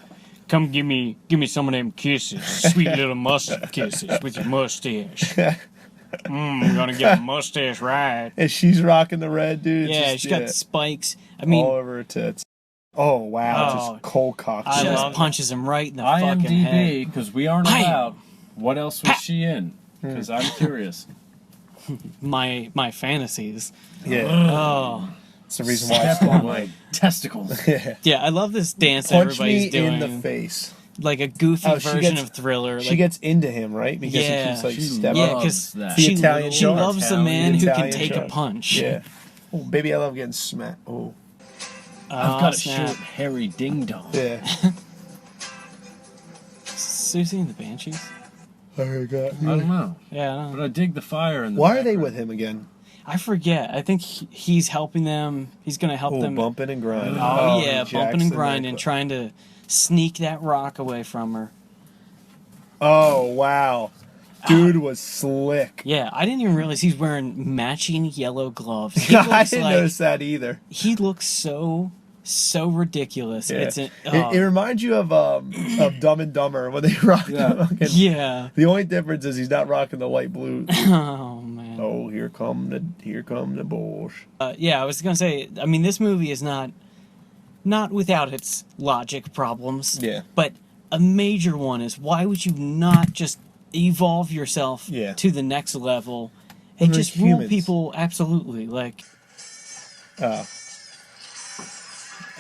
Come give me some of them kisses, sweet little mustard kisses with your mustache. We're gonna get a mustache right. And she's rocking the red, dude. It's Yeah, just, she's got the spikes. I mean, all over her tits. Oh wow, Oh. just cold cock. she I just love it. punches him right in the fucking head. IMDb, because we aren't Hi. allowed. What else was she in? Because I'm curious. My fantasies. Yeah, Oh, that's the reason why. Step on my testicles. Yeah. yeah, I love this dance Punch everybody's me doing. in the face. Like a goofy Oh, she version gets- of Thriller. She like, gets into him, right? Because Yeah. he keeps like She stepping. yeah, loves because that. The she, Italian she charge. loves a man who can Italian take a charge. punch. Yeah. Oh, baby, I love getting smacked. Oh, I've got a snap. short, hairy ding dong. yeah. Susie and the Banshees? Oh god. I don't know, Yeah, I don't know. but I dig the fire in the. Why are they background. with him again? I forget. I think he's helping them. He's going to help Oh, them. bumping and grinding. Oh, he yeah, jacks bumping and the grinding, necklace. trying to sneak that rock away from her. Oh wow, dude was slick. Yeah, I didn't even realize he's wearing matching yellow gloves. He I looks didn't like notice that either. he looks so ridiculous. Yeah. It's It reminds you of Dumb and Dumber when they rock. Yeah. The fucking- yeah. The only difference is he's not rocking the light blue. Oh man. Oh, here come the boys. Yeah, I was gonna say. I mean, this movie is not without its logic problems. Yeah. But a major one is why would you not just evolve yourself Yeah. to the next level and We're just rule humans. people absolutely like. Oh,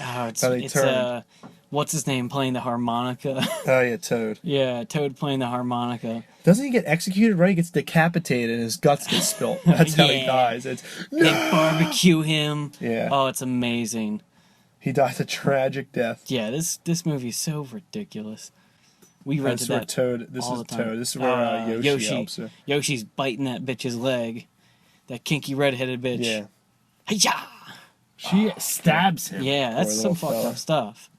Oh, it's How they turn. what's his name playing the harmonica? oh yeah, Toad. Yeah, Toad playing the harmonica. Doesn't he get executed? Right, he gets decapitated and his guts get spilt. That's how he Yeah. dies. It's They barbecue him. Yeah. Oh, it's amazing. he dies a tragic death. Yeah, this movie is so ridiculous. We That's rented where that. Toad. This all is the time. Toad. This is where Yoshi helps her. Yoshi's biting that bitch's leg. That kinky redheaded bitch. Yeah. Hi-ya! She stabs him. Yeah, that's Poor some little fucked fella. up stuff.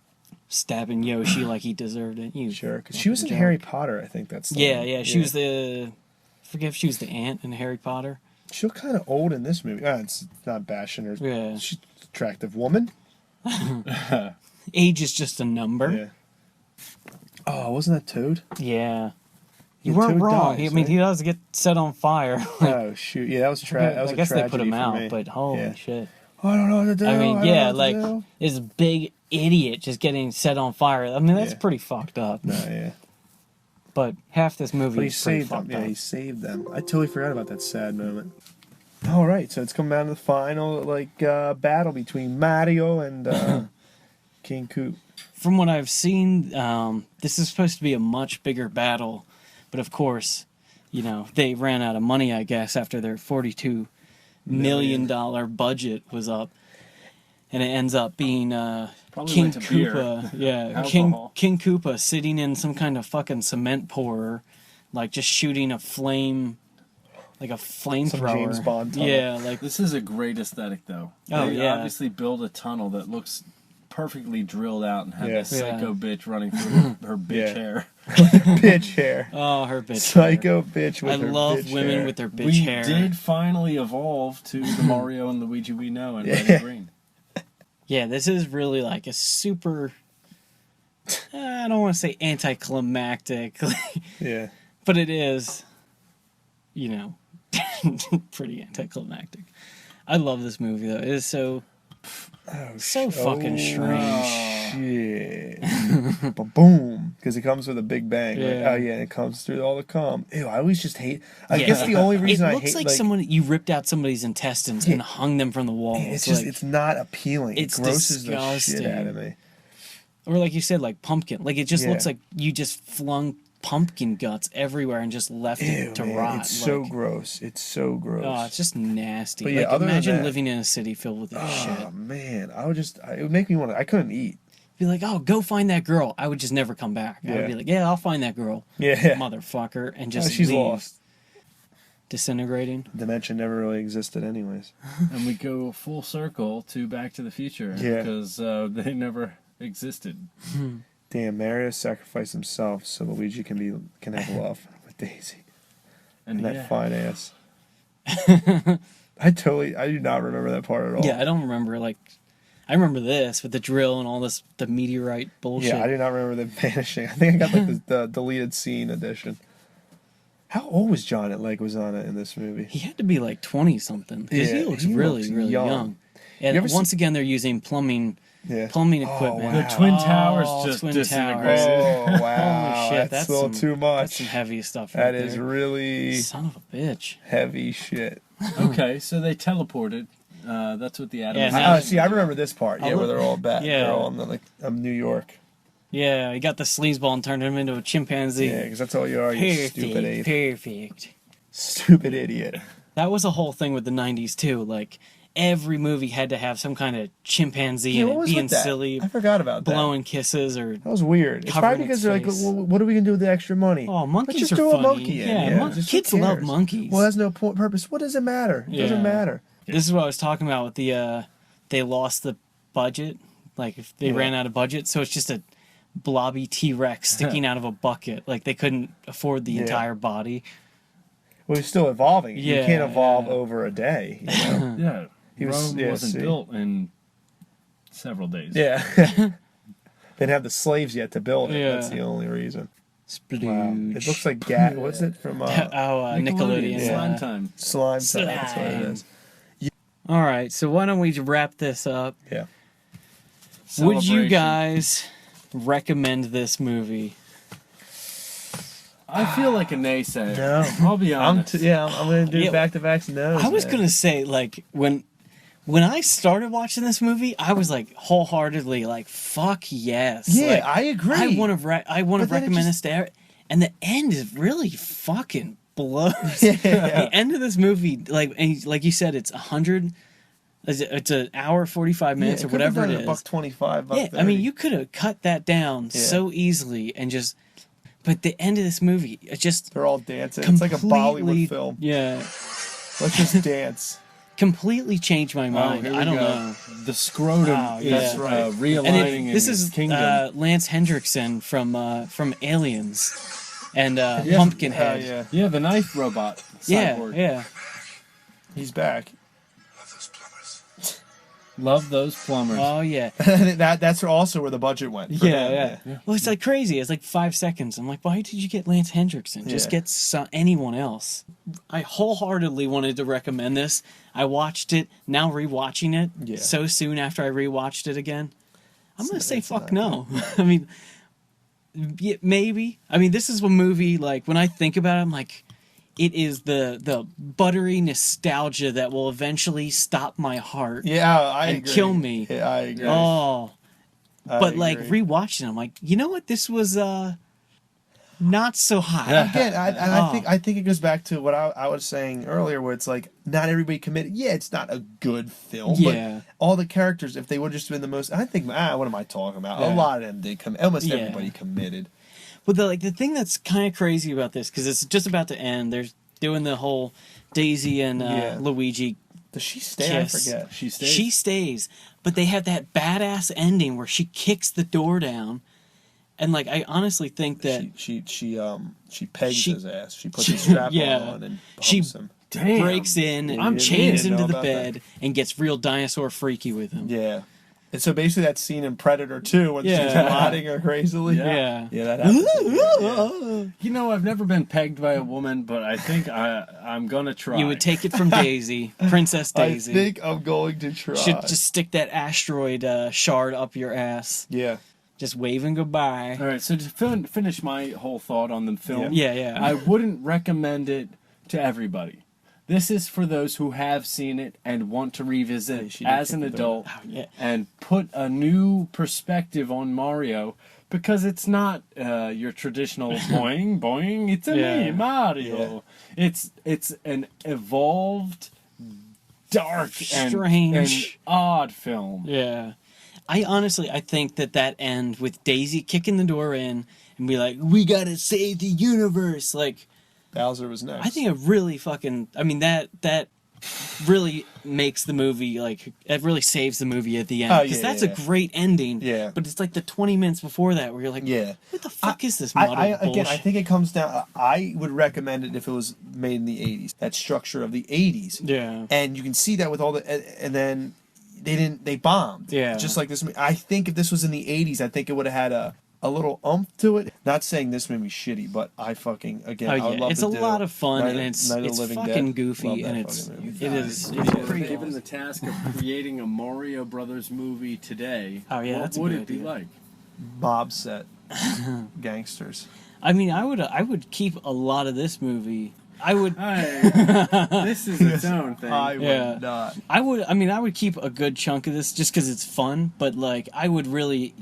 Stabbing Yoshi like he deserved it. You Sure, because she was in fucking Harry jerk. Potter. I think that's. the Yeah, one. yeah. She was the. I forget if she was the aunt in Harry Potter. She looked kind of old in this movie. It's not bashing her. Yeah. She's an attractive woman. Age is just a number. Yeah. Oh, wasn't that Toad? Yeah. Yeah, You weren't Toad wrong. dies, I mean, right? he does get set on fire. Oh shoot! Yeah, that was I a guess they put tragedy him for out, me. but holy Yeah. shit. I don't know what to do. I mean, don't know yeah, what to like do." this big idiot just getting set on fire. I mean, that's Yeah. pretty fucked up. Nah, yeah. But half this movie But he is pretty saved them. fucked Yeah, up. he saved them. I totally forgot about that sad moment. All right, so it's come down to the final battle between Mario and King Koopa. From what I've seen, this is supposed to be a much bigger battle, but of course, you know, they ran out of money, I guess, after their $42 million budget was up, and it ends up being Probably King went to beer. Koopa, yeah, King Alcohol. Koopa sitting in some kind of fucking cement pourer, like just shooting a flame, like a flamethrower. James Bond tunnel. Yeah, like This is a great aesthetic, though. Oh, They yeah. obviously build a tunnel that looks perfectly drilled out and have Yeah. this psycho Yeah. bitch running through her bitch Yeah. hair. Bitch hair. oh, her bitch. Psycho bitch with I her love bitch women hair. with their bitch We hair. did finally evolve to the Mario and Luigi we know in red Yeah. and green. Yeah, this is really like a super. I don't want to say anticlimactic, Yeah. but it is, you know, pretty anticlimactic. I love this movie though. It is so fucking strange. Shit. Boom. Because it comes with a big bang. Right? Yeah. Oh, yeah, and it comes through all the cum. Ew, I always just hate. I Yeah. guess the only reason it I looks hate like someone you ripped out somebody's intestines and hung them from the wall. It's just, like, it's not appealing. it's It grosses the disgusting. shit out of me. or like you said, like pumpkin. Like it just Yeah. looks like you just flung pumpkin guts everywhere and just left Ew, it to man, rot. it's so like, gross. It's so gross. oh, it's just nasty. But yeah, like, other than imagine that- living in a city filled with this Oh shit. man, it would make me want to. I couldn't eat. Be like, oh, go find that girl. I would just never come back. I Yeah. would be like, yeah, I'll find that girl, Yeah, motherfucker, and just she's leave. lost. Disintegrating. Dimension never really existed, anyways. And we go full circle to Back to the Future Yeah. because they never existed. Damn, Mario sacrificed himself so Luigi can have love with Daisy And and that yeah, fine ass. I do not remember that part at all. Yeah, I don't remember. Like, I remember this with the drill and all this, the meteorite bullshit. Yeah, I do not remember them vanishing. I think I got like the deleted scene edition. How old was John was on it in this movie? He had to be like 20 something because Yeah, he looks he really, looks really young. young. And You ever once again, they're using plumbing Yeah. equipment. wow. the Twin Oh, Towers just Twin disintegrated. Oh wow, Holy shit, that's a little too That's much. some heavy stuff. That Right is there. really Son of a bitch. heavy shit. Okay, so they teleported. That's what the atom Yeah, is. now- See, I remember this part. Yeah, where they're all back. Yeah. They're all in New York. Yeah, he got the sleazeball and turned him into a chimpanzee. Yeah, because that's all you are, you stupid ape. Perfect. Stupid idiot. That was a whole thing with the 90s too. Like every movie had to have some kind of chimpanzee Yeah, in what it was being with that? silly, I forgot about that. blowing kisses or That was weird. It's covering probably because its they're like, face. well, what are we gonna do with the extra money? Oh, monkeys Let's just are throw funny. a monkey in. Yeah, Just who kids love cares? monkeys. Well, it has no purpose. What does it matter? It Yeah. doesn't matter. This is what I was talking about with the they lost the budget. Like if they Yeah. ran out of budget, so it's just a blobby T-Rex sticking out of a bucket. Like they couldn't afford the Yeah. entire body. Well, he's still evolving. You Yeah, can't evolve yeah. over a day. You know? Yeah, He was- Rome yeah, wasn't see. built in several days. Yeah. They didn't have the slaves yet to build it. Yeah. That's the only reason. Splooge. Wow. It looks like what's it from Nickelodeon. Yeah. Slime time. Slime Time. That's what it is. All right, so why don't we wrap this up? Yeah. Would you Celebration. guys recommend this movie? I feel like a naysayer. No. I'll be I'm honest. I'm gonna do Yeah. back-to-backs no's. I was man. gonna say, like, when I started watching this movie, I was like wholehearted like, "Fuck yes!" Yeah, Like, I agree. I want to But then it recommend just- this to every, and the end is really fucking blows. Yeah. The end of this movie, like you said, it's 100. It's an hour 45 minutes or whatever it is. $1.25. Yeah, I mean, you could have cut that down Yeah. so easily and just. But the end of this movie, it just They're all dancing. It's like a Bollywood film. Yeah, Let's just dance. completely changed my mind. here we I don't go. know. The scrotum Oh, is yeah. That's right. realigning And this in is its kingdom. Lance Hendrickson from Aliens and Pumpkinhead. Yeah. Yeah, the knife robot. Yeah, Cyborg. yeah. He's back. Love those plumbers. Love those plumbers. Oh yeah. That's also where the budget went. for Yeah, him. yeah. Well, it's like crazy. It's like 5 seconds. I'm like, why did you get Lance Hendrickson? Just Yeah. get anyone else. I wholeheartedly wanted to recommend this. I watched it. Now rewatching it Yeah. so soon after I rewatched it again. I'm gonna say it's fuck not no. I mean, yeah, maybe. I mean, this is a movie like when I think about it, I'm like, it is the buttery nostalgia that will eventually stop my heart. Yeah, I And agree. kill me. Yeah, I agree. Oh. I But like agree. rewatching, I'm like, you know what? This was not so hot. Again, I think it goes back to what I was saying earlier, where it's like not everybody committed. Yeah, it's not a good film, Yeah. but all the characters, if they would just been the most, I think, what am I talking about? Yeah. A lot of them did come. Almost Yeah. everybody committed. But the thing that's kind of crazy about this, because it's just about to end. They're doing the whole Daisy and Yeah. Luigi Does she stay? kiss. I forget. She stays. She stays, but they have that badass ending where she kicks the door down, and like I honestly think that She pegs She- his ass. She puts a strap yeah. on and She- pumps him. Damn. breaks in and I'm chains didn't him to know the about that. bed and gets real dinosaur freaky with him. Yeah. And so basically that scene in Predator 2 when she's Yeah. rotting her crazily. Yeah. Yeah, that happens. You know, I've never been pegged by a woman, but I think I'm gonna try. You would take it from Daisy, Princess I Daisy. think I'm going to try. Should just stick that asteroid shard up your ass. Yeah. Just waving goodbye. All right, so to finish my whole thought on the film, Yeah, yeah. I wouldn't recommend it to everybody. This is for those who have seen it and want to revisit she it did as kick an the door. adult yeah. and put a new perspective on Mario, because it's not your traditional boing boing. It's a Yeah. me Mario. It's an evolved, dark, and Strange. odd film. Yeah. I think that end with Daisy kicking the door in and be like, we gotta save the universe. Like, Bowser was next. I think it really fucking, I mean, that really makes the movie, like, it really saves the movie at the end. Oh, Because yeah, that's yeah. a great ending. Yeah. But it's like the 20 minutes before that where you're like, Yeah. what the fuck is this I, muddled again, bullshit? I think it comes down. I would recommend it if it was made in the '80s. That structure of the '80s. Yeah. And you can see that with all the, and then they bombed. Yeah. Just like this. I think if this was in the '80s, I think it would have had a little umph to it. Not saying this movie's shitty, but I fucking again. Oh I would yeah, love it's to a do lot of fun Night and of- it's Night of the Living fucking Dead. Love goofy that and it's fucking movie. it's pretty Given awesome. the task of creating a Mario Brothers movie today, Oh, yeah, what that's a would good it be idea. like? Mob set. Gangsters. I mean, I would keep a lot of this movie. I would This is its own thing. I would Yeah. not. I would keep a good chunk of this just because it's fun. But like, I would really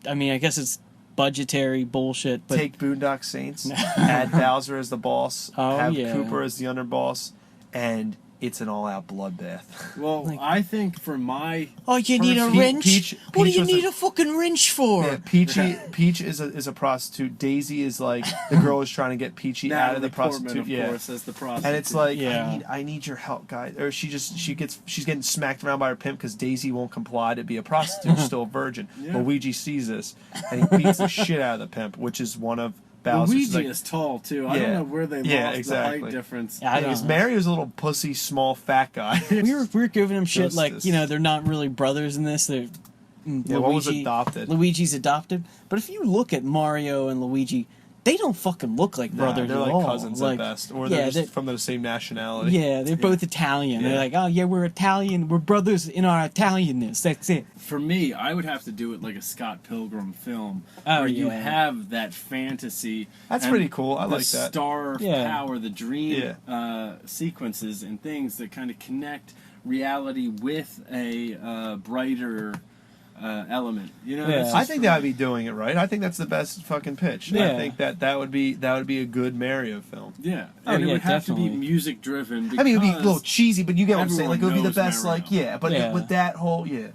I guess it's budgetary bullshit. But Take Boondock Saints, add Bowser as the boss, Oh, have yeah. Cooper as the underboss, and it's an all-out bloodbath. Well, I think for my oh, you need a Pe- wrench. Peach- What do Peach you was need a- a fucking wrench for? Yeah, Peach is a prostitute. Daisy is like the girl is trying to get Peachy out of the Natalie Portman, prostitute. of course, as the prostitute. And it's like, Yeah. I need your help, guys. Or she's getting smacked around by her pimp because Daisy won't comply to be a prostitute, still a virgin. Yeah. Luigi sees this and he beats the shit out of the pimp, which is one of Bowser's. Luigi like, is tall too. I don't Yeah. know where they Yeah, lost the exactly. height difference. Yeah, I don't because know. Mario's a little pussy, small, fat guy. we were giving him shit like, Justice. they're not really brothers in this. They're Yeah, one was adopted. Luigi's adopted. But if you look at Mario and Luigi, they don't fucking look like brothers they're at like all. cousins Like, at best, or yeah, they're just from the same nationality. yeah, they're both Italian. Yeah. They're like, oh yeah, we're Italian. We're brothers in our Italianness. That's it. For me, I would have to do it like a Scott Pilgrim film, Oh, where you yeah. have that fantasy. That's and pretty cool. I the like that. star Yeah. power, the dream sequences, and things that kind of connect reality with a brighter element. You know, Yeah. that's I just think for that would me. be doing it right. I think that's the best fucking pitch. Yeah. I think that would be a good Mario film. Yeah, Oh, and it yeah, would have to definitely. be music driven. I mean, it would be a little cheesy, but you get what I'm saying. Like, it would be the everyone best. knows Like, Mario. yeah, but Yeah. with that whole, yeah,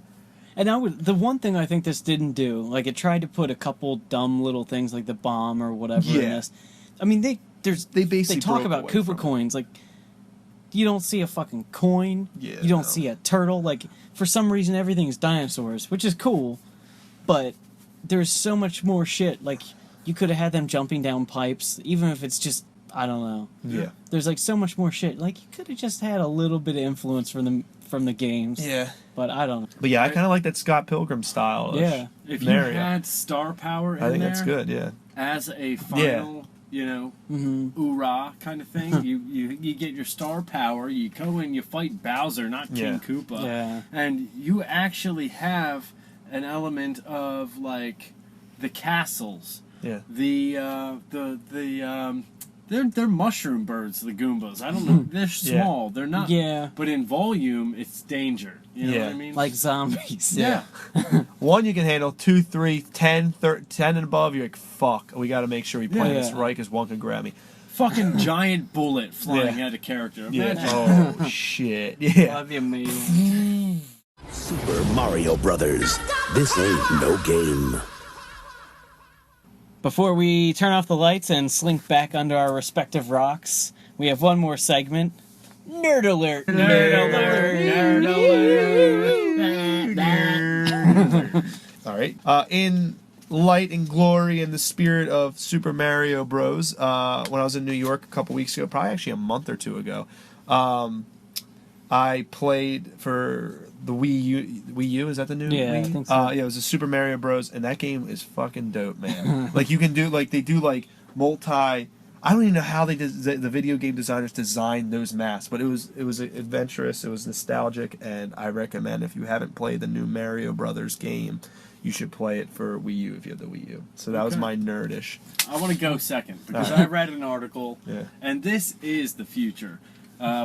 And the one thing I think this didn't do, like it tried to put a couple dumb little things like the bomb or whatever in Yeah. this. I mean, they basically talk broke about away Koopa from it. coins. Like, you don't see a fucking coin. Yeah, you don't no. see a turtle. Like, for some reason, everything is dinosaurs, which is cool. But there's so much more shit. Like, you could have had them jumping down pipes, even if it's just, I don't know. yeah. There's like so much more shit. Like, you could have just had a little bit of influence from from the games. Yeah. But I don't know. But yeah, I kind of like that Scott Pilgrim style. Yeah. If you Mario. had star power in I think there that's good. Yeah. as a final, you know, hoorah kind of thing, you get your star power, you go and you fight Bowser, not Yeah. King Koopa. Yeah. And you actually have an element of like the castles. Yeah. They're mushroom birds, the Goombas. I don't know. They're small. They're not. Yeah. But in volume, it's danger. You know Yeah. what I mean? Like zombies. yeah. 1 you can handle, 2, 3, 10, 10 and above. You're like, fuck. We got to make sure we play Yeah. this right because 1 can grab me. Fucking giant bullet flying Yeah. at a character. Yeah. Imagine. Oh shit. Yeah. That'd be amazing. Super Mario Brothers. This ain't no game. Before we turn off the lights and slink back under our respective rocks, we have one more segment. Nerd alert! Nerd alert! All right. In light and glory and the spirit of Super Mario Bros. When I was in New York a couple weeks ago, probably actually a month or two ago, I played for the Wii U. Wii U, is that the new Yeah, Wii? I think so. Yeah, it was a Super Mario Bros. And that game is fucking dope, man. Like you can do they do multi. I don't even know how the video game designers designed those maps, but it was adventurous, it was nostalgic, and I recommend if you haven't played the new Mario Brothers game, you should play it for Wii U if you have the Wii U. So that was my nerdish. I want to go second because I read an article, Yeah. and this is the future.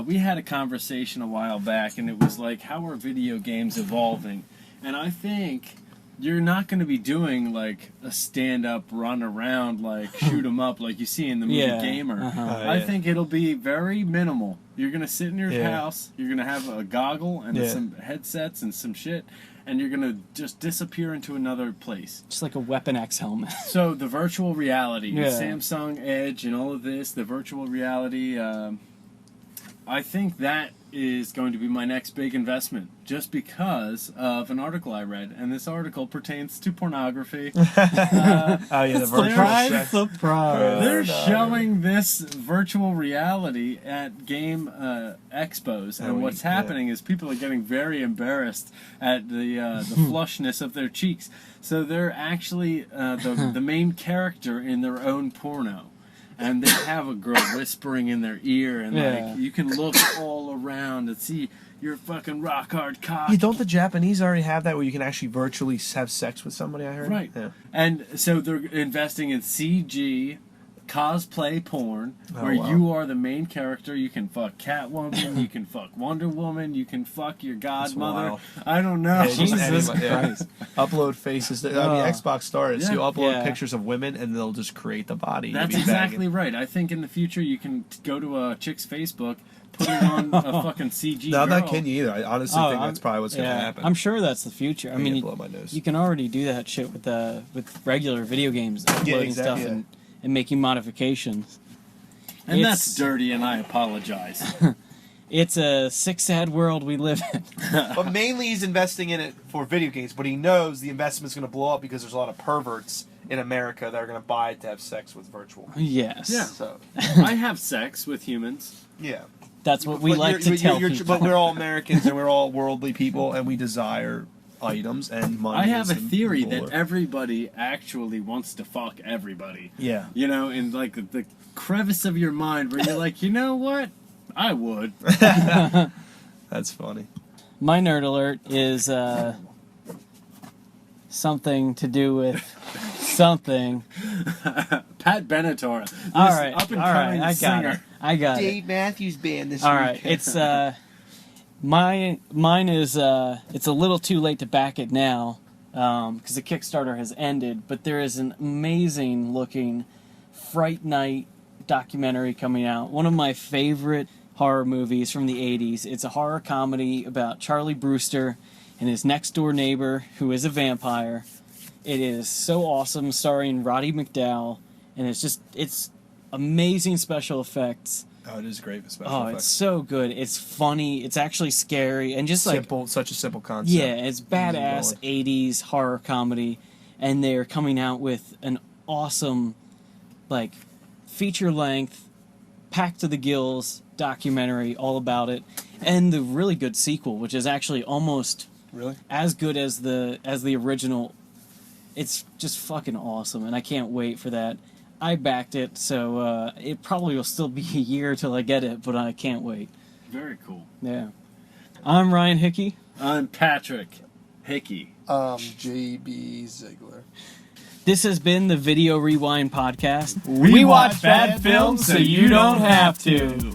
We had a conversation a while back, and it was like, how are video games evolving? And I think you're not going to be doing like a stand-up, run around, like shoot 'em up, like you see in the movie Yeah. Gamer. Uh-huh. I think it'll be very minimal. You're going to sit in your Yeah. house. You're going to have a goggle and Yeah. some headsets and some shit, and you're going to just disappear into another place. Just like a Weapon X helmet. So the virtual reality, Yeah. Samsung Edge, and all of this, the virtual reality. I think that is going to be my next big investment, just because of an article I read, and this article pertains to pornography. Oh yeah, the virtual Surprise, sex. surprise. They're showing this virtual reality at game expos, and what's happening is people are getting very embarrassed at the flushness of their cheeks. So they're actually the main character in their own porno. And they have a girl whispering in their ear, and like you can look all around and see your fucking rock hard cock. Yeah, don't the Japanese already have that where you can actually virtually have sex with somebody? I heard. Right. Yeah. And so they're investing in CG cosplay porn where wow. you are the main character. You can fuck Catwoman, you can fuck Wonder Woman, you can fuck your godmother. wild. I don't know. Yeah, just Jesus anybody, yeah. Christ. Upload faces. I mean, Xbox started. So you upload Yeah. pictures of women, and they'll just create the body. That's You'll be exactly banging. right. I think in the future you can go to a chick's Facebook, put it on a fucking CG No, I'm girl. not kidding you either. I honestly think that's probably what's going to happen. I'm sure that's the future. I mean, blow my nose. you can already do that shit with regular video games, uploading exactly, stuff yeah. and making modifications. And It's- that's dirty, and I apologize. It's a sick, sad world we live in. But mainly he's investing in it for video games, but he knows the investment's going to blow up because there's a lot of perverts in America that are going to buy it to have sex with virtual. Yes. Yeah. So, I have sex with humans. yeah. That's what we like to tell people. But we're all Americans and we're all worldly people and we desire items and money. I have a and theory lore. that everybody actually wants to fuck everybody. Yeah. You know, in like the crevice of your mind where you're like, you know what? I would. That's funny. My nerd alert is something to do with something. Pat Benatar. This All right, up and all right, coming I got singer. it. I got it. Dave Matthews Band this All week. right, it's mine is it's a little too late to back it now because the Kickstarter has ended, but there is an amazing looking Fright Night documentary coming out. One of my favorite horror movies from the 80s. It's a horror comedy about Charlie Brewster and his next door neighbor who is a vampire. It is so awesome, starring Roddy McDowall, and it's amazing special effects. Oh, it is great for special Oh, effects. it's so good. It's funny. It's actually scary, and just like Simple, such a simple concept. yeah, it's badass '80s horror comedy, and they're coming out with an awesome, like, feature length, packed to the gills documentary all about it. and the really good sequel, which is actually almost Really? as good as the original. It's just fucking awesome, and I can't wait for that. I backed it, so it probably will still be a year till I get it, but I can't wait. Very cool. Yeah. I'm Ryan Hickey. I'm Patrick Hickey. JB Ziegler. This has been the Video Rewind Podcast. We watch bad films so you don't have to.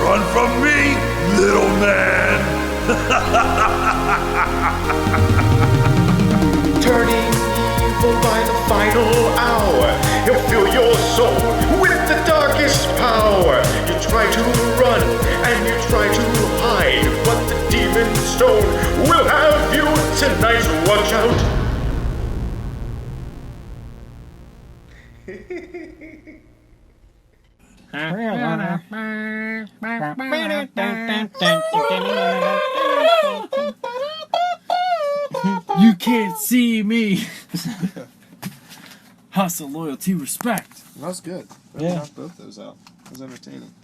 Run from me, little man! Turning evil by the final hour, he'll fill your soul with the darkest power. You try to run and you try to hide, but the demon stone will have you tonight. Watch out! You can't see me. Hustle, loyalty, respect. That was good. Yeah. Knocked both those out. It was entertaining.